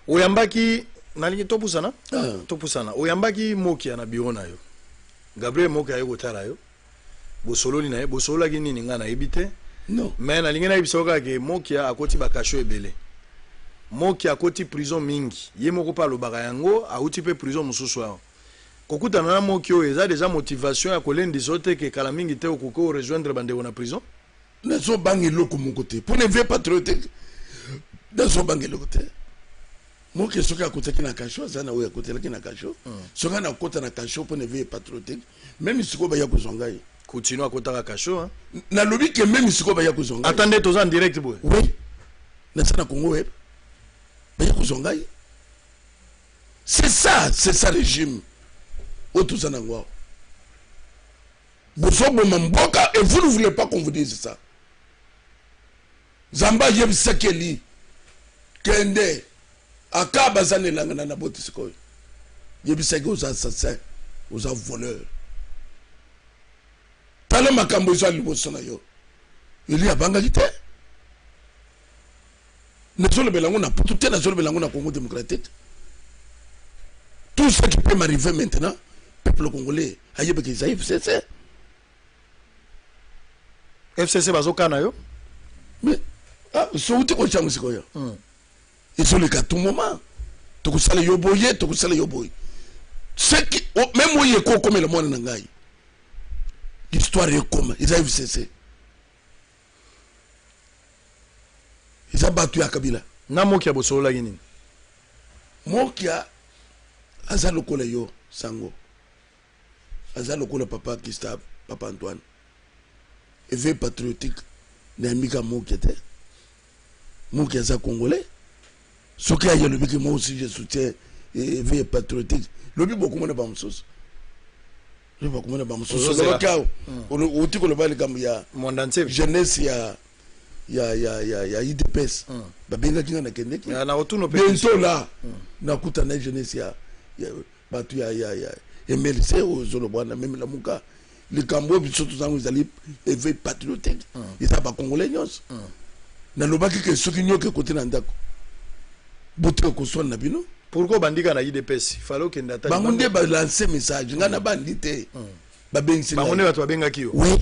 Speaker 1: Oyambaki nalingi topusana? Topusana. Oyambaki moki na biro na yo. Gabriel moki ayo kotala yo. Bosololi na yo, bosolola ki nini nga na ebite?
Speaker 2: Non.
Speaker 1: Mais nalingi na ebisoka ke moki akoti bakasho ebele. Moki akoti prison mingi. Ye moko pa lobaka yango, auti pe prison mususu awo. Kokuta na moki oyo eza déjà motivation ya kolendi sote ke kala mingi te okoko rejoindre bandeko na prison.
Speaker 2: Nazo bangi loko mon côté. Pour ne veut patriotique. Nazo bangi loko te. Moki soka akota ki na kasho zana oya kotela ki na kasho. Soka na kota na kasho pour ne veut patriotique. Même siko ba ya kozonga yi.
Speaker 1: Continue à kota kasho hein.
Speaker 2: Na lobi ke même siko ba ya kozonga.
Speaker 1: Attendez toza en direct boy.
Speaker 2: Oui. Na sana Congo web. Ba ya kozonga yi. C'est ça régime. Otouzanangwa. Mboka et vous ne voulez pas qu'on vous dise ça. Zamba yeb sekeli kende akabazane langana na botisiko. Yeb sekeli aux assassins, aux voleurs. Tala makambo zo libosona yo. il y a bangalité. Ne sont le Bélango n'a pas tout est dans le Bélango na Congo démocratique. Tout ce qui peut m'arriver maintenant, peuple congolais, aïe beki ça FCC.
Speaker 1: FCC bazokana yo.
Speaker 2: Mais ah, so uti ko changu sikoyo. Ils sont les cas tout moment. Tu ko sala yoboye, tu ko sala yoboye. Ce qui même où il est comme le monde nangai. L'histoire est comme ils ont FCC. Ils ont battu à Kabila.
Speaker 1: Na moki ya bosolo la nini.
Speaker 2: Mokia aza lokola yo sango. Aza lokola papa Kistab, papa Antoine. Éveil patriotique na mika mokia te. Mokia za congolais. Ce qui a eu le but moi aussi je soutiens éveil patriotique. Le but beaucoup moins pas moussous. Le beaucoup moins pas moussous. Le cas où tu connais pas le gamme ya
Speaker 1: monde entier
Speaker 2: jeunesse ya IDPS. Babenga kinga na kendeki.
Speaker 1: Ya na otuno pe.
Speaker 2: Bientôt là na kuta na jeunesse ya batu ya MLC au Zolobwana même la muka. Le Cambo biso tous zangu zali éveil patriotique. Ils sont pas congolais nyos. Na lobaki ke soki nyoke côté na ndako. Bote ko so na bino.
Speaker 1: Pourquoi bandika na IDPS? Il fallait que ndata.
Speaker 2: Bangunde ba lancer message ngana bandite. Babengi
Speaker 1: bangunde batu babenga kiyo.
Speaker 2: Oui.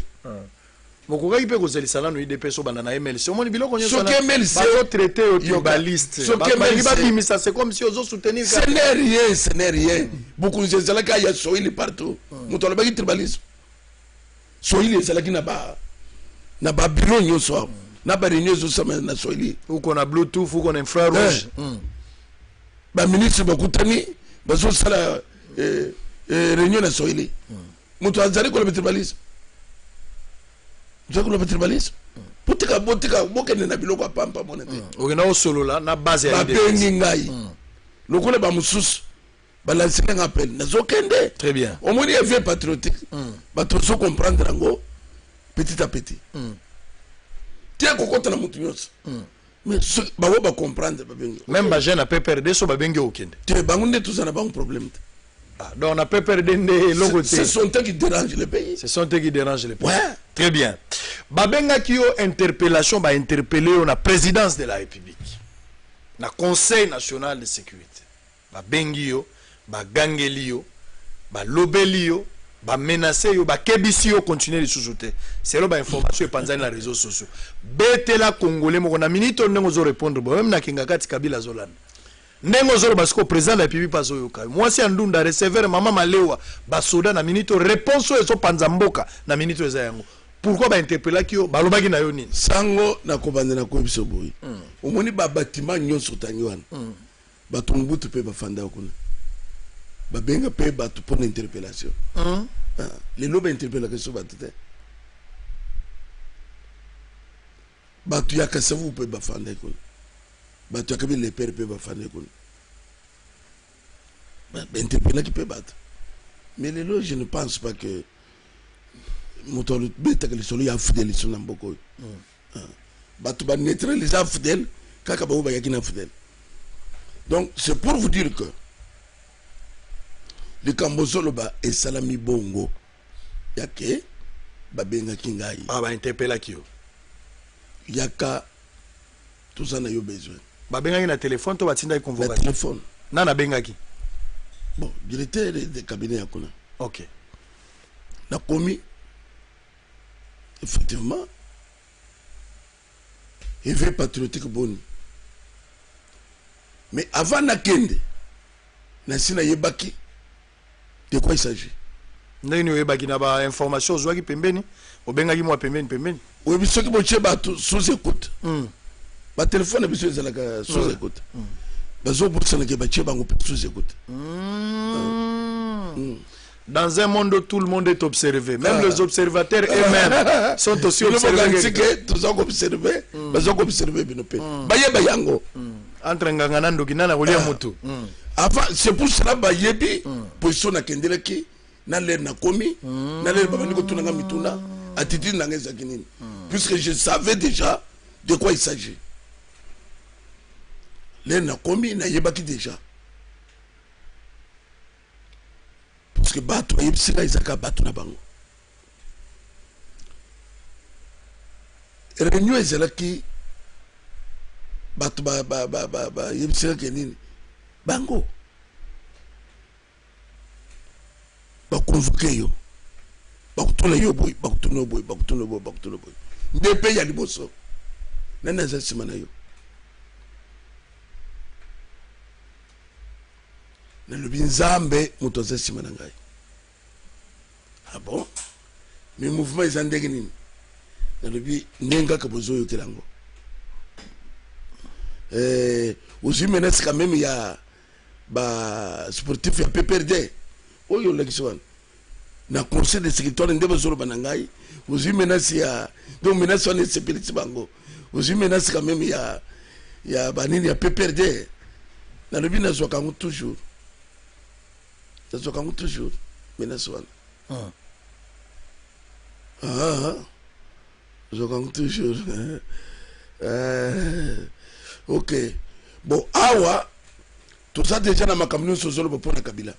Speaker 1: Mokoka ipe ko zelisala no IDPS obanda na MLC. Omoni biloko nyoso na.
Speaker 2: MLC
Speaker 1: ba traité au tribaliste. Ba bimisa c'est comme si ozo soutenir.
Speaker 2: Ce n'est rien. Beaucoup de gens là ya soili partout. Muto lobaki tribalisme. Soili c'est là qui na ba bilo nyoso. Na ba réunion zo sama na soili.
Speaker 1: Uko na bluetooth, uko na infrarouge.
Speaker 2: Ba ministre bakutani bazo sala réunion na soili. Muto azali ko le tribalisme. Joko le tribalisme. Botika bokene na biloko pampa monete.
Speaker 1: Okena o solo la na base ya
Speaker 2: idée. Ba bengi ngai. Lokole ba mususu. Ba lancer un appel. Na zokende.
Speaker 1: Très bien.
Speaker 2: Au moins il est patriotique. Ba to so comprendre ngo petit à petit. Tiens kokota na mutu nyos. Mais ba wo ba comprendre ba bengi.
Speaker 1: Même ba jeune a PPRD so ba bengi okende.
Speaker 2: Tu bangunde tout ça na ba un problème.
Speaker 1: Ah, donc on a PPRD ndé logo
Speaker 2: te. Ce sont eux qui dérangent le pays.
Speaker 1: Ce sont eux qui dérangent le pays.
Speaker 2: Ouais.
Speaker 1: Très bien. Babenga ki yo interpellation ba interpeller na présidence de la République. Na Conseil national de sécurité. Ba bengi yo, ba gangeli yo, ba lobeli yo, ba menacer yo, ba kebisi yo continuer de sous-souter. C'est là ba information et panzani na réseaux sociaux. Betela congolais mo na minute ndenge zo répondre bo même na Kingakati Kabila Zolanda. Ndenge zo basiko président de la République pas yoka. Moi si andunda recevoir mama malewa ba soda na minute réponse zo panza mboka na minute za yango. Pourquoi ba interpeller ki yo ba lobaki na yo nini?
Speaker 2: Sango na kobanda na ko biso boyi. Omoni ba bâtiment nyonso tanywana. Ba tumbutu pe ba fanda kuna. Ba benga pe ba tu pour interpellation. Les lobes interpellation ba tete. Ba tu yakasavu pe ba fanda kuna. Ba tu yakabi le père pe ba fanda kuna. Ba interpeller qui peut battre. Mais les loges, je ne pense pas que moto beta que les solo ya fidèle sont na mboko. Ba tu ba neutraliser fidèle kaka ba ba yakina fidèle. Donc c'est pour vous dire que le Cambozolo ba et salami bongo yake ba benga kingai.
Speaker 1: Ah ba interpeller ki yo.
Speaker 2: Yaka tout ça na yo besoin.
Speaker 1: Ba benga ki na téléphone to ba tinda convocation.
Speaker 2: Téléphone.
Speaker 1: Na benga ki.
Speaker 2: Bon, directeur de cabinet yakuna.
Speaker 1: OK.
Speaker 2: Na commis effectivement éveil patriotique bon. Mais avant na kende na sina yebaki de quoi il s'agit.
Speaker 1: Ndeni yebaki na ba information zwa ki pembeni obenga ki mo pembeni.
Speaker 2: Oui, biso ki boche ba sous écoute. Ba téléphone biso ezalaka sous écoute. Bazo botsana ke ba cheba ngo sous écoute.
Speaker 1: Dans un monde où tout le monde est observé, même les observateurs eux-mêmes sont aussi observés.
Speaker 2: C'est que tous ont observé, bazo observé binope. Baye bayango.
Speaker 1: Entre ngangana ndokina na kolia mutu.
Speaker 2: Avant c'est pour cela bayebi position na kendeleki na l'air na komi na l'air babani ko tunanga mituna attitude na ngeza kinini. Puisque je savais déjà de quoi il s'agit. L'air na komi na yebaki déjà. Parce que bato yebisika izaka bato na bango. réunion ezalaki bato yebisaka nini bango bakonvoke yo bakutuna yo boy bakutuna boy nde pe ya liboso nani aza nsima na yo nalobi nzambe moto aza nsima na ngai. Ah bon? Mais mouvement eza ndenge nini nalobi ndenge kaka bozoyokela yango. Ozwi menace quand même ya ba sportif ya PPRD oyo olakisi wana na conseil de sécurité nde bazoloba na ngai. Ozwi menace ya donc menace wana esepelisi bango. Ozwi menace quand même ya banini ya PPRD nalobi nazwaka yango toujours menace wana nazwaka yango toujours. Ok. Bon, awa, tout ça déjà dans ma camion sur le pour la Kabila.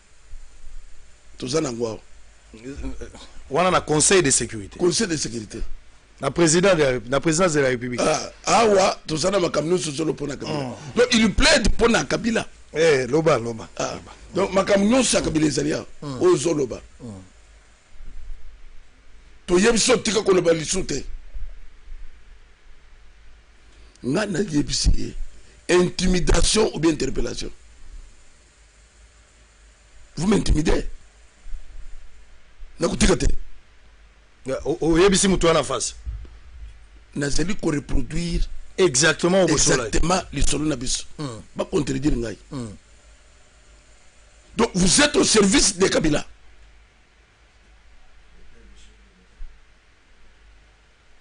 Speaker 2: Tout ça dans quoi?
Speaker 1: On a un conseil de sécurité.
Speaker 2: Conseil de sécurité.
Speaker 1: La présidence de la République.
Speaker 2: Awa, tout ça dans ma camion sur le pour la Kabila. Donc il plaide pour la Kabila.
Speaker 1: Loba.
Speaker 2: Donc ma camion sur la Kabila Zalia. Au Zoloba. To yem sotika ko loba lisute. Ngana yebisi intimidation ou bien interpellation. Vous m'intimidez. Nakutikate.
Speaker 1: Yebisi mutu en face.
Speaker 2: Nazeli ko reproduire
Speaker 1: exactement
Speaker 2: les solo na biso. Ba contredire ngai. Donc vous êtes au service de Kabila.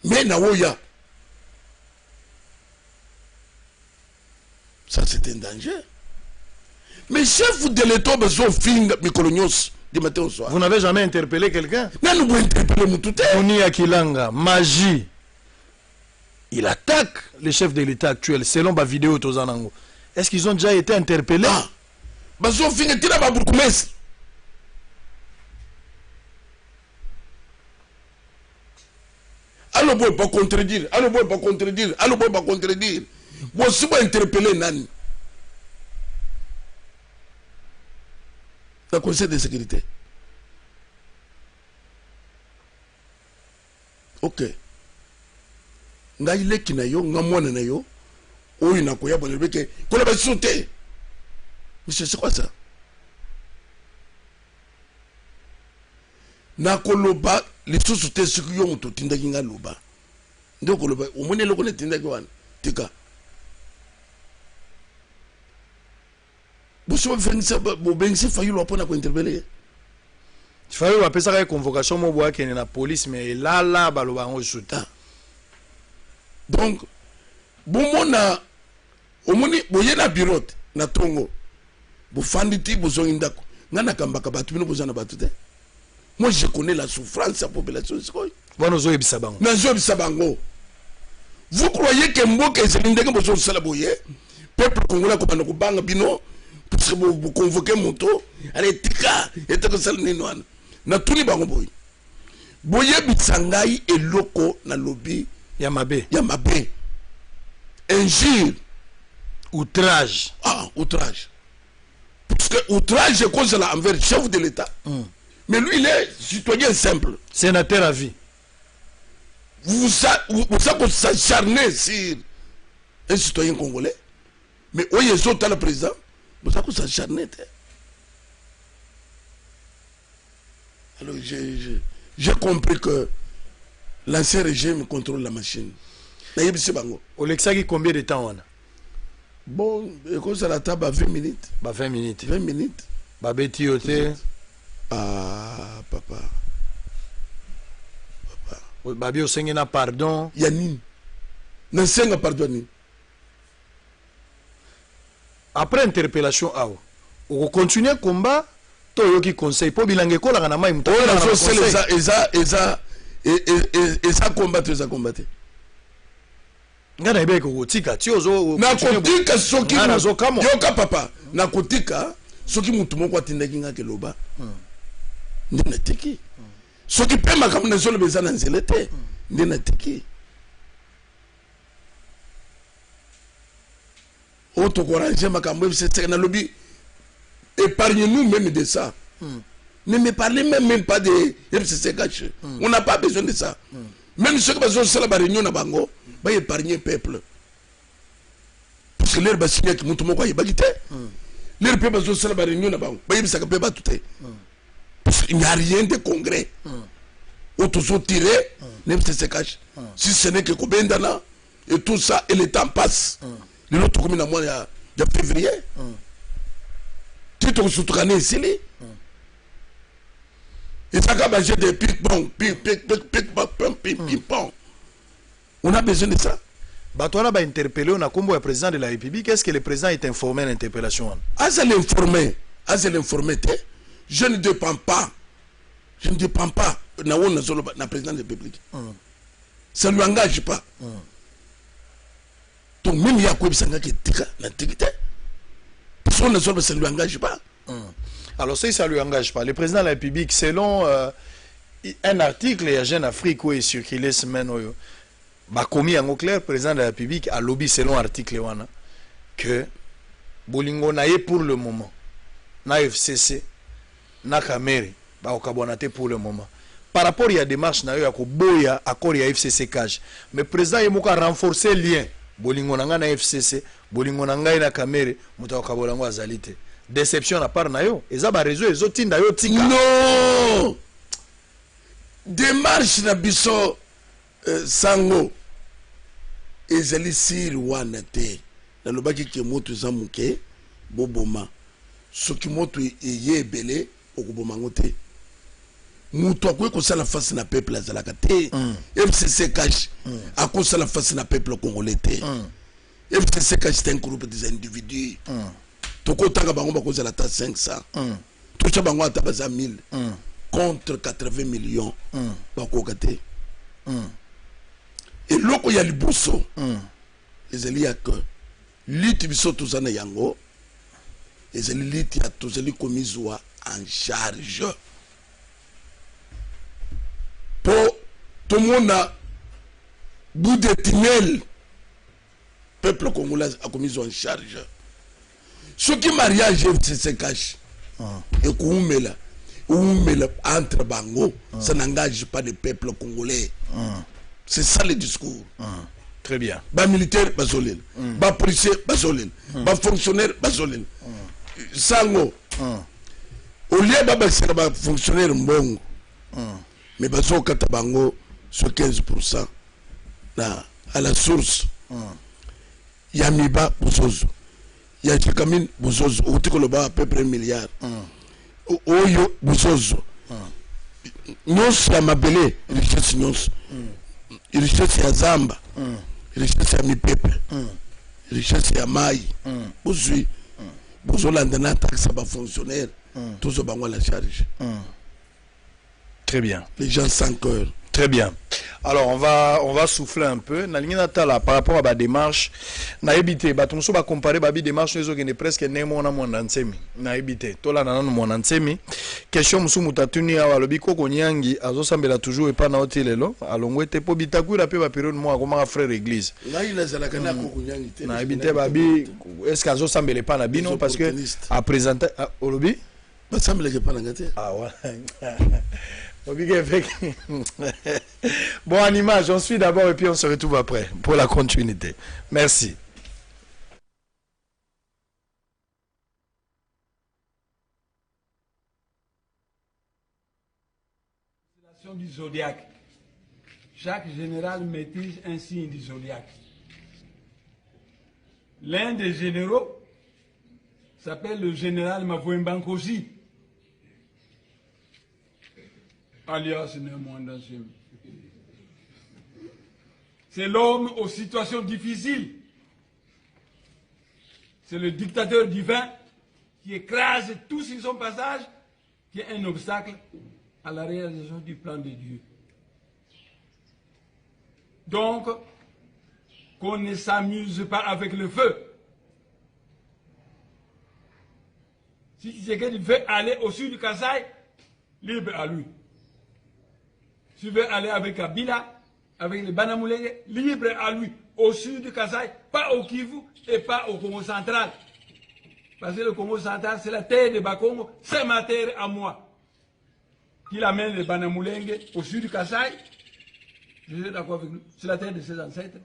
Speaker 2: Mais nawoya. Ça c'est un danger. Mais chef de l'État besoin fin Mikolonios du matin au soir.
Speaker 1: Vous n'avez jamais interpellé quelqu'un?
Speaker 2: Non, nous pouvons interpeller Moutouté.
Speaker 1: Tony Akilanga, magie. Il attaque les chefs de l'État actuel selon ma vidéo Tozanango. Est-ce qu'ils ont déjà été interpellés?
Speaker 2: Ah, besoin fin et tira Babourkoumès. Allo boy pas contredire. Bon, si vous interpellez Nani, le conseil de sécurité. Ok. Ngaile kinayo, ngamwana na yo, oyo na koya bonebeke, kola ba sauter. Monsieur, c'est quoi ça? Na koloba, les sous-sauter ce qui ont tout tindaki nga loba. Ndeko koloba, au moins le connaît tindaki wan. Tika. Vous avez failli pour interpeller.
Speaker 1: Il fallait appeler ça une convocation qui est la police, mais là, on shoot.
Speaker 2: Donc, bon, au moins, vous avez un bureau, na tongo, vous fanditi, vous avez un dako. Moi, je connais la souffrance de la population. Vous croyez que Mboka est un peuple congolais comme un bino? Parce que vous convoquez moto, allez tika, et que ça n'est na tuni bango boy. Boye bitsangai et loko na lobby
Speaker 1: Yamabe.
Speaker 2: Injure,
Speaker 1: outrage.
Speaker 2: Outrage. Parce que outrage est cause là envers le chef de l'État. Mais lui il est citoyen simple.
Speaker 1: Sénateur à vie.
Speaker 2: Vous s'acharnez sur un citoyen congolais. Mais où est le président? Vous s'acharnez. Alors j'ai compris que l'ancien régime contrôle la machine.
Speaker 1: Olexaki combien de temps on a?
Speaker 2: Bon, écoute, ça la table à 20 minutes.
Speaker 1: 20 minutes.
Speaker 2: 20 minutes.
Speaker 1: Babeti ote.
Speaker 2: Ah, papa.
Speaker 1: Babi osengena pardon.
Speaker 2: Yanine. N'ensenga pardon.
Speaker 1: Après interpellation, on continue le combat. Toi qui conseille pour bilanguer quoi la nama imta.
Speaker 2: Oh la chose c'est ça combattre ça combattre.
Speaker 1: Ngana ibe ko tika tiozo.
Speaker 2: Na kotika soki yoka papa. Na kotika soki mutu moko atindaki nga keloba. Ndina tiki. Soki pema comme na zolo bezana nzelete. Ndina tiki. Auto courage, ma cambo, c'est un lobby. Épargnez-nous même de ça. Ne me parlez même pas de FCCH. On n'a pas besoin de ça. Même ceux qui ont la réunion à Bango, va épargner le peuple. Parce que l'air va signer qui monte mon quoi, il va quitter. L'air peuple va la réunion à Bango, va y aller tout. Parce qu'il n'y a rien de congrès. Autour tiré, FCCH. Si ce n'est que Kobendana, et tout ça, et le temps passe. Le autre commune à moi, il y a février. Tu te soutranes ici. Et ça va manger des pic-pong, pic-pong. On a besoin de ça.
Speaker 1: Batouana va interpeller, on a comme le président de la République. Est-ce que le président est informé de l'interpellation?
Speaker 2: Ah, c'est l'informé. Je ne dépends pas. Je ne dépends pas. Na président de la République. Ça ne lui engage pas. Donc, même il y a quoi qui est l'antiquité. Personne ne ça ne lui engage pas.
Speaker 1: Alors, si ça ne lui engage pas, le président de la République, selon un article, il y a Jeune Afrique où il circulait semaine, commis en clair, le président de la République a lobby selon l'article que Bolingo naïe pour le moment, na FCC, na Kamere, au Kabonate pour le moment. Par rapport à la démarche, na yo boya accord ya FCC cash, mais le président il a renforcé le lien. Bolingo nanga na FCC, Bolingo nanga na Kamere, muta Kabolango azalite. Déception à part na yo, eza ba réseau ezotinda yo tika.
Speaker 2: Non. Démarche na biso sango ezali sir wana te. Na lobaki ke moto zamuke boboma. Soki moto eye ebele okuboma ngote. Muto akwe ko sala face na peuple azalaka te. FCC cash akosa la face na peuple congolais te. FCC cash c'est un groupe des individus. Toko tanga bango bakoza la ta 500. Toucha bango ata baza 1000 contre 80 millions bakoka te. Et loko ya liboso ezali ya que liti biso tozana yango ezali liti ya tozali komizwa en charge. Pour tout le monde a bout de tunnel, peuple congolais a commis en charge. Ce qui mariage se cache. Et qu'on entre Bango, ça n'engage pas le peuple congolais. C'est ça le discours.
Speaker 1: Très bien.
Speaker 2: Bas militaire, basolil. Bas policier, basolil. Bas fonctionnaire, basolil. Sango. Au lieu de fonctionnaire mbongo. Mais baso katabango sur 15% à la source. Yamiba bozozo. Yachikamin bozozo. Outikoloba à peu près 1 milliard. Oyo bozozo. Nyos ya mabele richesse nyos. Richesse ya zamba. Richesse ya mipepe. Richesse ya mai. Bozui. Bozolanda na taxe ba fonctionnaire. Tous bango la charge.
Speaker 1: Très bien.
Speaker 2: Les gens sans cœur.
Speaker 1: Très bien. Alors, on va souffler un peu. Par rapport à la démarche, na habité, batonso va comparer la démarche les autres presque némo na mon ansemi. Na habité. Tola na mon ansemi. Question musu mutatuni awa lobiko konyangi azo sambela toujours et pas na hotelelo. Alongwete po bitaku la pe ba période moi comme frère église.
Speaker 2: Na il a zala kana ko konyangi te.
Speaker 1: Na habité babi est-ce qu'azo sambela pas na bino parce que à présenter au lobby
Speaker 2: ba sambela pas na ngate.
Speaker 1: Ah ouais. Bon, en image, on suit d'abord et puis on se retrouve après pour la continuité. Merci.
Speaker 5: Du zodiaque. Chaque général maîtrise un signe du zodiaque. L'un des généraux s'appelle le général Mavouembankosi. Alias Némoandasim. C'est l'homme aux situations difficiles. C'est le dictateur divin qui écrase tout sur son passage, qui est un obstacle à la réalisation du plan de Dieu. Donc, qu'on ne s'amuse pas avec le feu. Si quelqu'un veut aller au sud du Kasaï, libre à lui. Si tu veux aller avec Kabila, avec les Banamoulé, libre à lui. au sud du Kasaï, pas au Kivu et pas au Congo central. Parce que le Congo central, c'est la terre de Bakongo, c'est ma terre à moi. Qui amène les Banamulenge au sud du Kasaï, je suis d'accord avec lui, c'est la terre de ses ancêtres.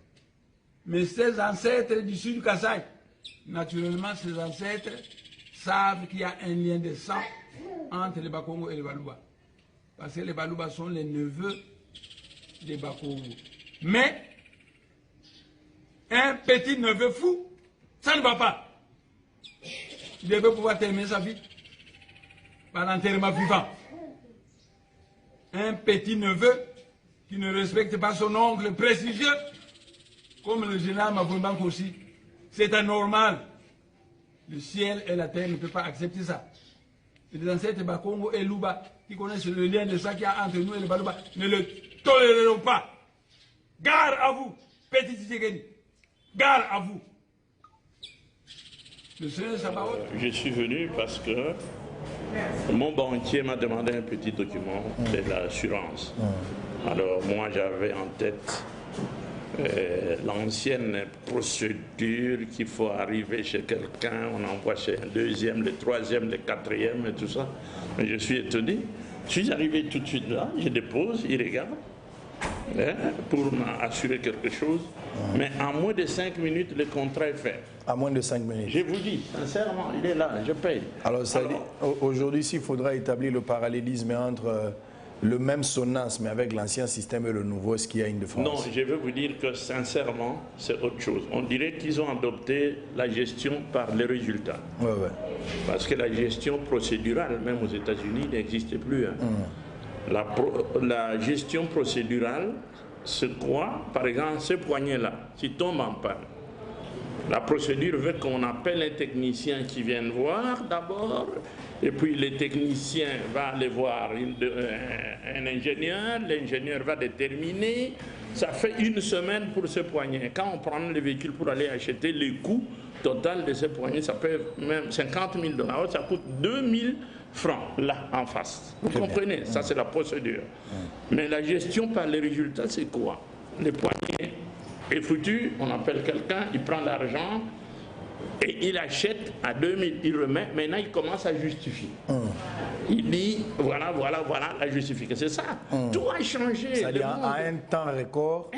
Speaker 5: Mais ses ancêtres du sud du Kasaï, naturellement, ses ancêtres savent qu'il y a un lien de sang entre les Bakongo et les Baluba. Parce que les Baluba sont les neveux des Bakongo. Mais, un petit neveu fou, ça ne va pas. Il devait pouvoir terminer sa vie par l'enterrement vivant. Un petit neveu qui ne respecte pas son oncle prestigieux, comme le général Mavumbank aussi, c'est anormal. Le ciel et la terre ne peuvent pas accepter ça. Et les ancêtres Bakongo et Luba, qui connaissent le lien de ça qu'il y a entre nous et les Baluba, ne le toléreront pas. Gare à vous, petit Tshisekedi. Gare à vous. Le Seigneur Sabaoth.
Speaker 6: Je suis venu parce que mon banquier m'a demandé un petit document de l'assurance. Alors moi j'avais en tête l'ancienne procédure qu'il faut arriver chez quelqu'un, on envoie chez un deuxième, le troisième, le quatrième et tout ça. Mais je suis étonné. Je suis arrivé tout de suite là, je dépose, il regarde pour m'assurer quelque chose. Mais en moins de 5 minutes, le contrat est fait.
Speaker 1: À moins de 5 minutes.
Speaker 6: Je vous dis, sincèrement, il est là, je paye.
Speaker 1: Alors, aujourd'hui, il faudra établir le parallélisme entre le même SONAS, mais avec l'ancien système et le nouveau, est-ce qu'il y a une différence?
Speaker 6: Non, je veux vous dire que sincèrement, c'est autre chose. On dirait qu'ils ont adopté la gestion par les résultats.
Speaker 1: Ouais, ouais.
Speaker 6: Parce que la gestion procédurale, même aux États-Unis, n'existe plus. Hein. La gestion procédurale, c'est quoi? Par exemple, ce poignet-là, s'il tombe en panne, la procédure veut qu'on appelle un technicien qui vienne voir d'abord, et puis le technicien va aller voir un ingénieur, l'ingénieur va déterminer. Ça fait 1 semaine pour ce poignet. Quand on prend le véhicule pour aller acheter, le coût total de ce poignet, ça peut même 50 000 $, ça coûte 2 000 francs là en face. Vous comprenez? Ça c'est la procédure. Mais la gestion par les résultats, c'est quoi? Le poignet est foutu, on appelle quelqu'un, il prend l'argent et il achète à 2000, il remet, maintenant il commence à justifier. Il dit, voilà la justification. C'est ça, tout a changé.
Speaker 1: C'est-à-dire à un temps record,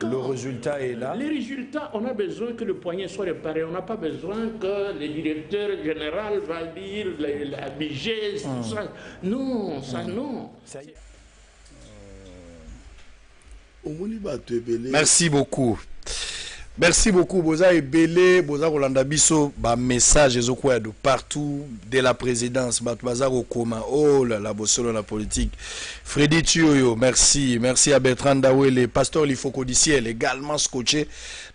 Speaker 1: le résultat est là.
Speaker 6: Les résultats, on a besoin que le poignet soit réparé, on n'a pas besoin que le directeur général va dire la BG, tout ça. Non, ça non.
Speaker 1: Merci beaucoup. Merci beaucoup. Boza Ebele, Boza Rolanda Biso, ba message ezokwa de partout dès la présidence, Baza Okoma. Oh là là, Bosolo la politique. Freddy Tuyoyo, merci. Merci à Bertrand Dawele, pasteur Lifoko Diciel, également scotché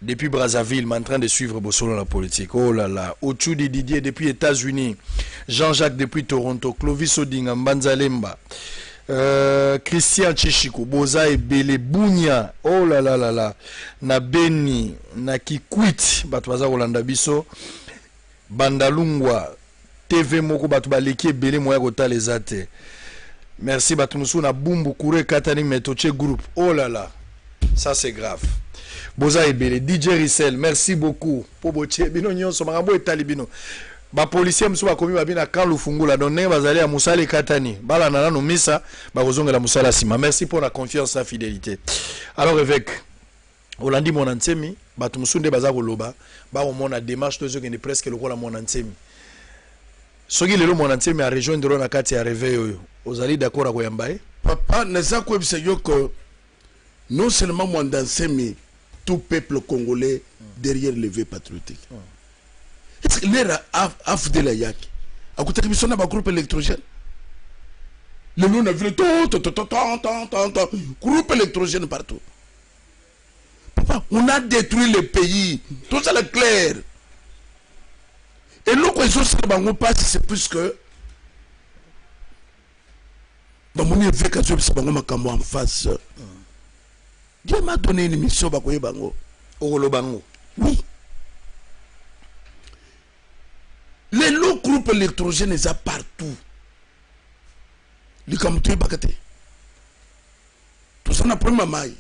Speaker 1: depuis Brazzaville, mais en train de suivre Bosolo la politique. Oh là là. Ochudi Didier depuis États-Unis. Jean-Jacques depuis Toronto. Clovis Odinga, Mbanzalemba. Christian Chichiko, Boza Ebele, Bunya, oh là là là là, na Beni, na Kikwit, Batwaza Rolanda Biso, Bandalungwa, TV Moko, Batuba Leki Ebele, Moya Gota les Ate. Merci Batumusu, na Bumbu Kure Katani Metoche Group, oh là là, ça c'est grave. Boza Ebele, DJ Rissel, merci beaucoup. Poboche, Bino Nyon, Somarambo et Talibino. Ba policier mso ba komi babina kan lufungula donne bazali ya musali katani bala nana no misa ba kozongela musala sima. Merci pour la confiance et la fidélité. Alors évêque Olandi Monansemi batu musunde baza koloba ba omona démarche to zokende presque lokola Monansemi soki lelo Monansemi a rejoindre na kati ya réveil oyo ozali d'accord ko yambaye
Speaker 2: papa neza ko bisa yoko non seulement Monansemi, tout peuple congolais derrière le vœu patriotique. Est-ce que l'ère a la yaki a coûté que son groupe électrogène? Le nom a vu le groupe électrogène partout. Papa, on a détruit le pays. Tout ça est clair. Et l'eau que je passe, c'est plus que dans mon évêque, je suis en face. Dieu m'a donné une mission. Oui. Les lots groupes électrogènes sont partout. Les camouflés bakate. Tout ça n'a pas maille.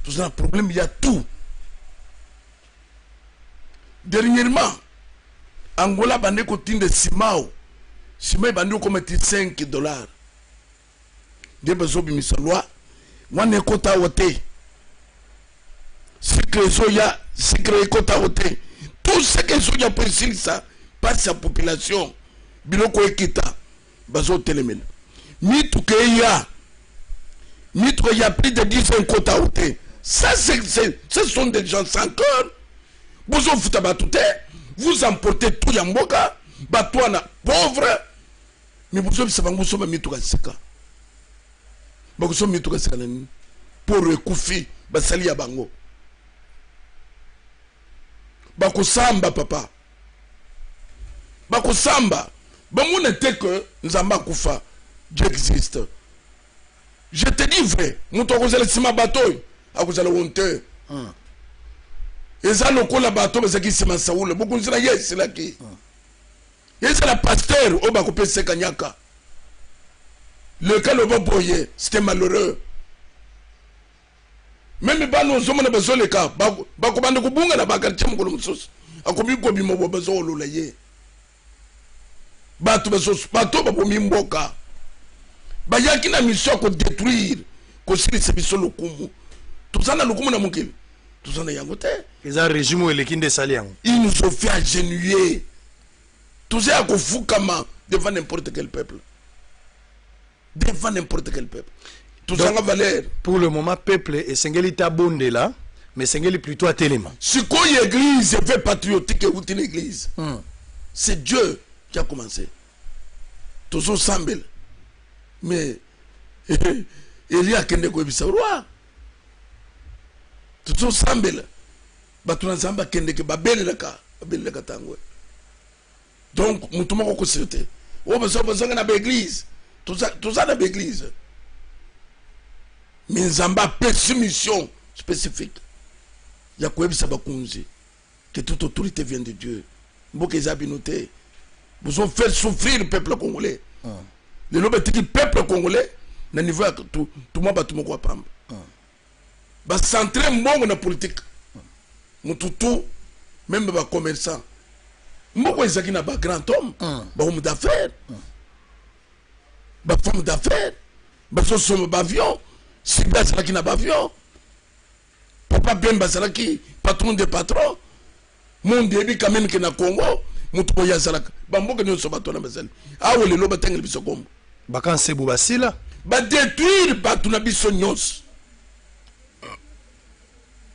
Speaker 2: Tout un problème, il y a tout. Dernièrement, Angola bandé côté de Simao. Simao bandé comme $5. Des besoins de mise loi. On est quota voté. Secret soya, secret quota voté. Tout ce que soya précise ça passe à la population. Biloko ekita. Bazo télémène. Mitou que y a plus de 10 ans quota voté. Ça, ce sont des gens sans cœur. Vous en foutez tout, vous emportez tout Yamboka, Batouana pauvre, mais vous savez, vous sommes mis tout à seka. Vous sommes mis tout à seka pour le koufi, Basali Abango. Bako Samba, papa. Bako Samba. Bon, n'était que Nzamba Koufa. Dieu existe. Je te dis vrai, nous t'avons le ciment bateau. À cause de la honte. Et ça, le coup la bateau, mais c'est qui se masaoule. Beaucoup de gens, c'est là qui. Et c'est la pasteur, au bas coupé Sekanyaka. Le cas le va boyer, c'était malheureux. Même pas nos hommes, on a besoin de cas. Bakobande Kubunga, la bagarre, Moukoumsos. A combien de mots besoin de l'oulaye. Bateau, bateau, Mimboka. Bayaki na mission pour détruire, qu'on s'y se le coup. Tout ça, na lukumu na mukili. Tout ça, na yangote.
Speaker 1: Ils ont régime et l'équipe de Saliang.
Speaker 2: Ils nous ont fait agenouiller. Tout ça, à Koufukama, devant n'importe quel peuple. Devant n'importe quel peuple. Tout ça, a valeur.
Speaker 1: Pour le moment, peuple est Sengeli Tabonde là, mais Sengeli plutôt à Téléma.
Speaker 2: Ce qu'on y église, fait patriotique et où une église. C'est Dieu qui a commencé. Tout ça, semble. Mais, il y a qu'un de roi. Tout ça semble. Batuna Zamba kende ke babele la tangwe. Donc, moutouma ko société. Oh, besoin na l'église. Tout ça na l'église. Mais Zamba peut mission spécifique. Ya ko ebisa bakunzi que toute autorité vient de Dieu. Mboke zabinoté. Vous ont fait souffrir le peuple congolais. Le peuple congolais na niveau tout moi batu moko pamba. Ba centrer mbongo na politique. Mututu même ba commerçant. Moko ezaki na ba grand homme, ba homme d'affaires. Ba femme d'affaires. Ba soso ba avion, si ba salaki na ba avion. Papa Bemba salaki patron de patron. Mon début quand même que na Congo, mutu ya salaka. Ba mboka nyonso ba tona bazali. Awo lelo ba tengeli biso kombo.
Speaker 1: Ba kan sebu basila.
Speaker 2: Ba détruire ba tuna biso nyonso.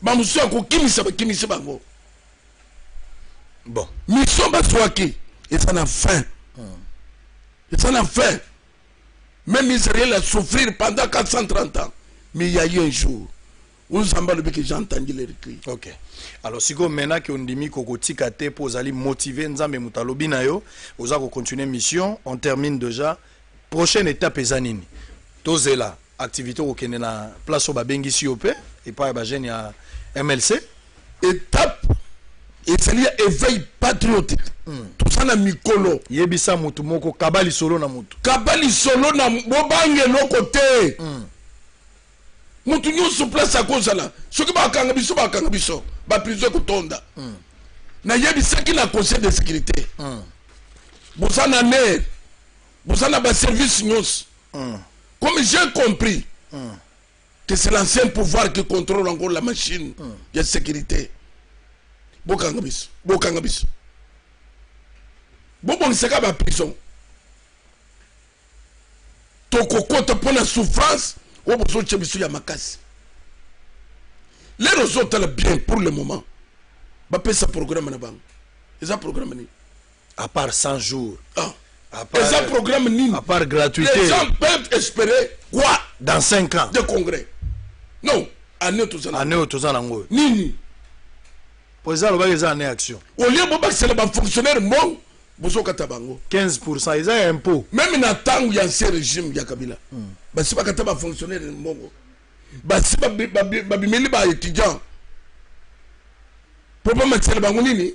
Speaker 2: Bamuso ko kimisa bango.
Speaker 1: Bon,
Speaker 2: mission baswaki et ça n'a fin. Et ça n'a fin. Même Israël a souffert pendant 430 ans. Mais il y a eu un jour où que j'ai entendu les recueils.
Speaker 1: ok. Alors, si vous maintenant que on dit que vous pour aller motiver Nzambe Mutalobi na yo, vous allez continuer mission. On termine déjà. Prochaine étape est Zanini. Tozela activité au Kenya na place au Babengi Siopé et pas à il y a MLC.
Speaker 2: Étape et c'est éveil patriotique. Tout ça na mikolo.
Speaker 1: Yebisa mutu moko kabali solo na mutu.
Speaker 2: Kabali solo na bobange no côté. Mutu nyo sur place à cause là. Ce qui ba kanga biso ba prison ko tonda. Na yebisa ki na conseil de sécurité. Bosa na ner. Bosa na ba service nyos. Comme j'ai compris que c'est l'ancien pouvoir qui contrôle encore la machine de sécurité. Bokangabis. Bon, c'est qu'à la prison. Ton coco te prend la souffrance, ou besoin de se faire makasi. Les autres bien pour le moment. Bah, ça programme là-bas. Ils ont programme.
Speaker 1: À part 100 jours.
Speaker 2: À part programme ni.
Speaker 1: À part gratuité.
Speaker 2: Les gens peuvent espérer quoi?
Speaker 1: Dans 5 ans.
Speaker 2: De congrès. Non. Année tout ça.
Speaker 1: Année tout ça.
Speaker 2: Nini.
Speaker 1: Pour ça, ils ont une action.
Speaker 2: Au lieu de c'est le fonctionnaire bon, vous avez
Speaker 1: 15%, ils ont un impôt.
Speaker 2: Même dans le temps où il y a un régime, il y a Kabila. Si vous avez un fonctionnaire bon, si vous avez un étudiant, pour pas mettre le bangonini,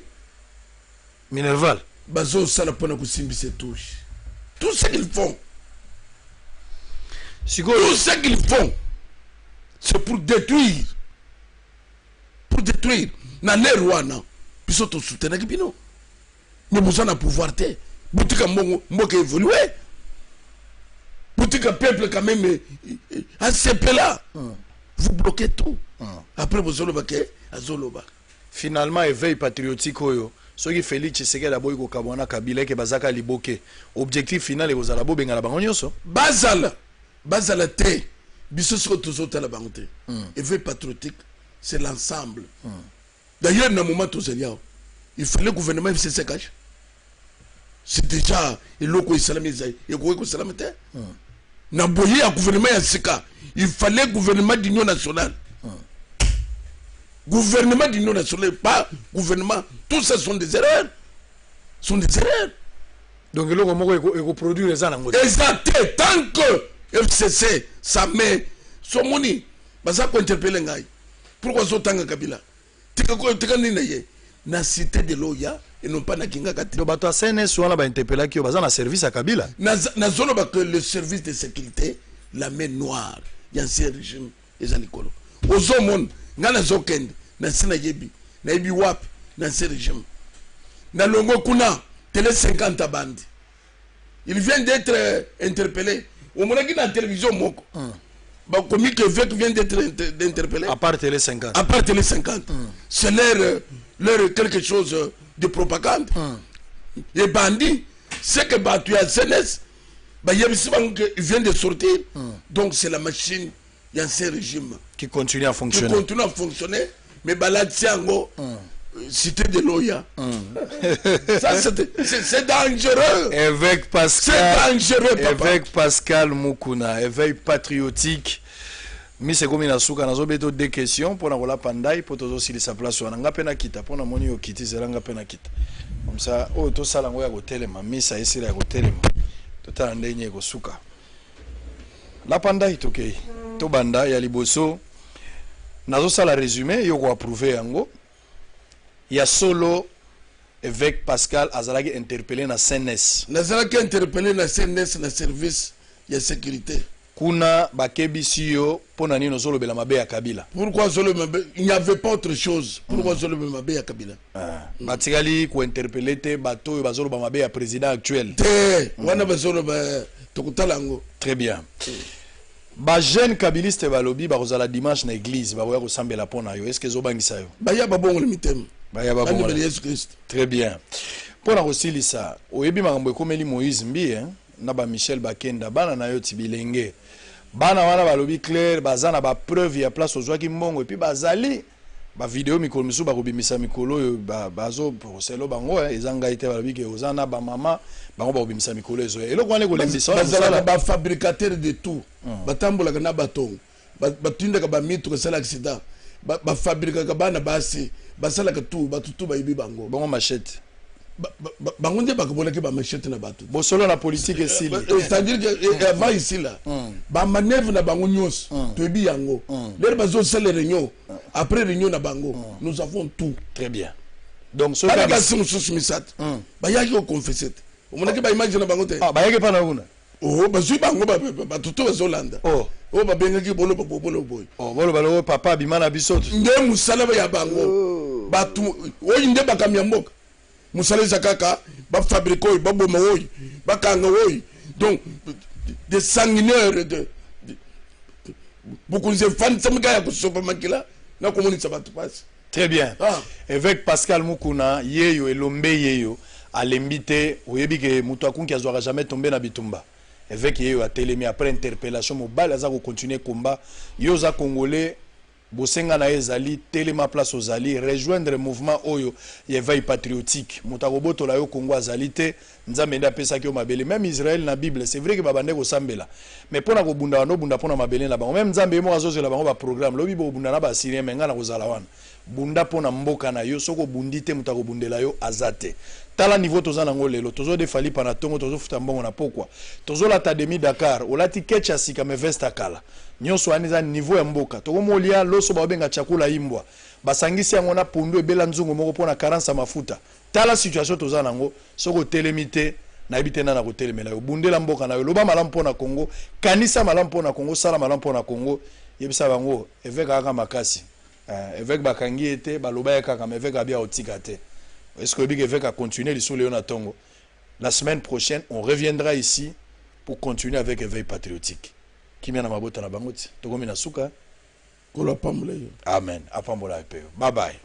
Speaker 1: Minerval.
Speaker 2: Bazo Salapona Koussimbi se touche. Tout ce qu'ils font. Tout ce qu'ils font, c'est pour détruire détruire na les wana biso to soutenir ki bino mais besoin na pouvoir te boutika mboka évoluer boutika peuple quand même ACP là vous bloquez tout après vous olobake azoloba
Speaker 1: finalement éveil patriotique oyo soki Félix Tshisekedi aboyi ko kabwana Kabila ke bazaka liboke objectif final e kozala bo benga la bango nyonso
Speaker 2: bazala te biso siko tozota la bango te éveil patriotique c'est l'ensemble d'ailleurs na moment tozelia il fallait le gouvernement FCC cache c'est déjà eloko islamisé et ko salamete na boye ya gouvernement ya sika il fallait gouvernement d'union nationale gouvernement d'union nationale pas gouvernement tout ça sont des erreurs
Speaker 1: donc eloko moko eko produire les ana ngoti
Speaker 2: exact tant que FCC ça met son moni baza ko interpeller ngai pourquoi zotanga Kabila tika nina ye na cité de l'Oya et non pas na kinga kati
Speaker 1: do bato CNS wana ba interpeller ki baza na service à Kabila
Speaker 2: na zone ba que le service de sécurité la main noire l'ancien régime ezalikolo ozomon ngana zokende na sina yebi na yebi wap na ancien régime na longo kuna télé 50 bandi il vient d'être interpellé au moment qui na télévision moko bah comme que Vec vient d'être interpellé
Speaker 1: à part télé 50
Speaker 2: c'est leur quelque chose de propagande et bandit c'est que bah tu as CNS bah il vient de sortir donc c'est la machine l'ancien régime
Speaker 1: qui continue à fonctionner
Speaker 2: mais bah là tiango cité de l'Oya ça c'est dangereux
Speaker 1: avec Pascal Mukuna éveil patriotique mi c'est comme na suka nazo beto deux questions pour na kola pandai pour tozo sili sa place wana nga pena kita pour na moni yo kiti zelanga pena kita comme ça oh to sala ngo ya ko telema misa esila ya ko telema to tala ndenye ko suka la pandai tokei to banda ya liboso nazo sala résumé yo ko approuver yango ya solo avec Pascal azalaki interpellé na CNS
Speaker 2: nazalaki interpellé na CNS na service ya sécurité
Speaker 1: kuna bakebisi yo pona nino solo bela mabe ya Kabila
Speaker 2: pourquoi solo mabe il n'y avait pas autre chose pourquoi solo mabe ya Kabila
Speaker 1: batikali ko interpeller te bato bazolo ba mabe ya président actuel
Speaker 2: te wana bazolo ba tokutalango
Speaker 1: très bien ba jeune kabiliste balobi ba kozala dimanche na église ba koya ko sambela pona yo est-ce que zo bangisa yo
Speaker 2: ba ya ba bongo le mitem
Speaker 1: très bien pour la ça oyebi makambo ekomeli Moïse Mbi na ba Michel Bakenda bana na yo tibilenge bana wana balobi clair bazana ba preuve ya place ozwaki mbongo et puis bazali ba vidéo mikolo misu ba kobimisa mikolo yo bazo procelo bango ezanga ite balobi ke ozana ba mama bango ba kobimisa mikolo ezo eloko wana ko lembisa
Speaker 2: bazala ba fabricateur de tout batambola na batongo batinda ka ba mitu ko sala accident ba fabrica ka bana basi basala ka tout batutu ba yibi bango
Speaker 1: bango machette
Speaker 2: bango nde bakabona ke ba machette na batu
Speaker 1: bo solo na politique esili
Speaker 2: c'est-à-dire que avant ici là ba manœuvre na bango nyos to yibi yango leur bazo sala réunion après réunion na bango nous avons tout
Speaker 1: très bien donc
Speaker 2: so ka basim susmisat ba yaki ko confesser o mona ke ba image na bango te
Speaker 1: ba yaki pa na una
Speaker 2: oh bazui bango batutu bazolanda oh babengaki bolo boy
Speaker 1: bolo balo papa bimana bisoto
Speaker 2: nde musala ya bango batu oyi nde bakamya mboka musala zakaka ba fabrique oyi baboma oyi bakanga oyi donc des sanguinaires de beaucoup de fans samika ya kusopa makila na komonisa batu passe
Speaker 1: très bien avec Pascal Mukuna yeyo elombe yeyo alembite oyebi ke mutu akunki azwaka jamais tomber na bitumba avec yeyo a télémi après interpellation mobile aza ko continuer combat yo za congolais bosenga na ezali telema place ozali rejoindre mouvement oyo yeveil patriotique mutako botola yo Congo azali te nzambe nda pesa ki o mabele même Israël na Bible c'est vrai que babande ko sambela mais pona ko bunda wana bunda pona mabele na bango même nzambe mo azozela bango ba programme lobi bo bunda na ba sirien menga na kozala wana bunda pona mboka na yo soko bundite mutako bundela yo azate tala niveau toza nango lelo tozo defali pana tongo tozo futa mbongo na pokwa tozo la ta demi Dakar olati kecha sika me vesta kala nyonso aniza niveau ya mboka toko molia loso ba benga chakula imbwa basangisi yango na pundu ebela nzungu moko pona 40 mafuta tala situation toza nango soko telemite na ebite na ko telemela yo bundela mboka na yo loba malamu pona Congo kanisa malamu pona Congo sala malamu pona Congo yebisa bango eveka kaka makasi Évêque bakangi était baloba kaka mais évêque abia otikate. Est-ce que évêque a continué sur Léon Tongo? La semaine prochaine, on reviendra ici pour continuer avec éveil patriotique. Qui m'a mabota na bangoti. Togomi na suka.
Speaker 2: Kola pamle.
Speaker 1: Amen. Apambola epeo. Bye bye.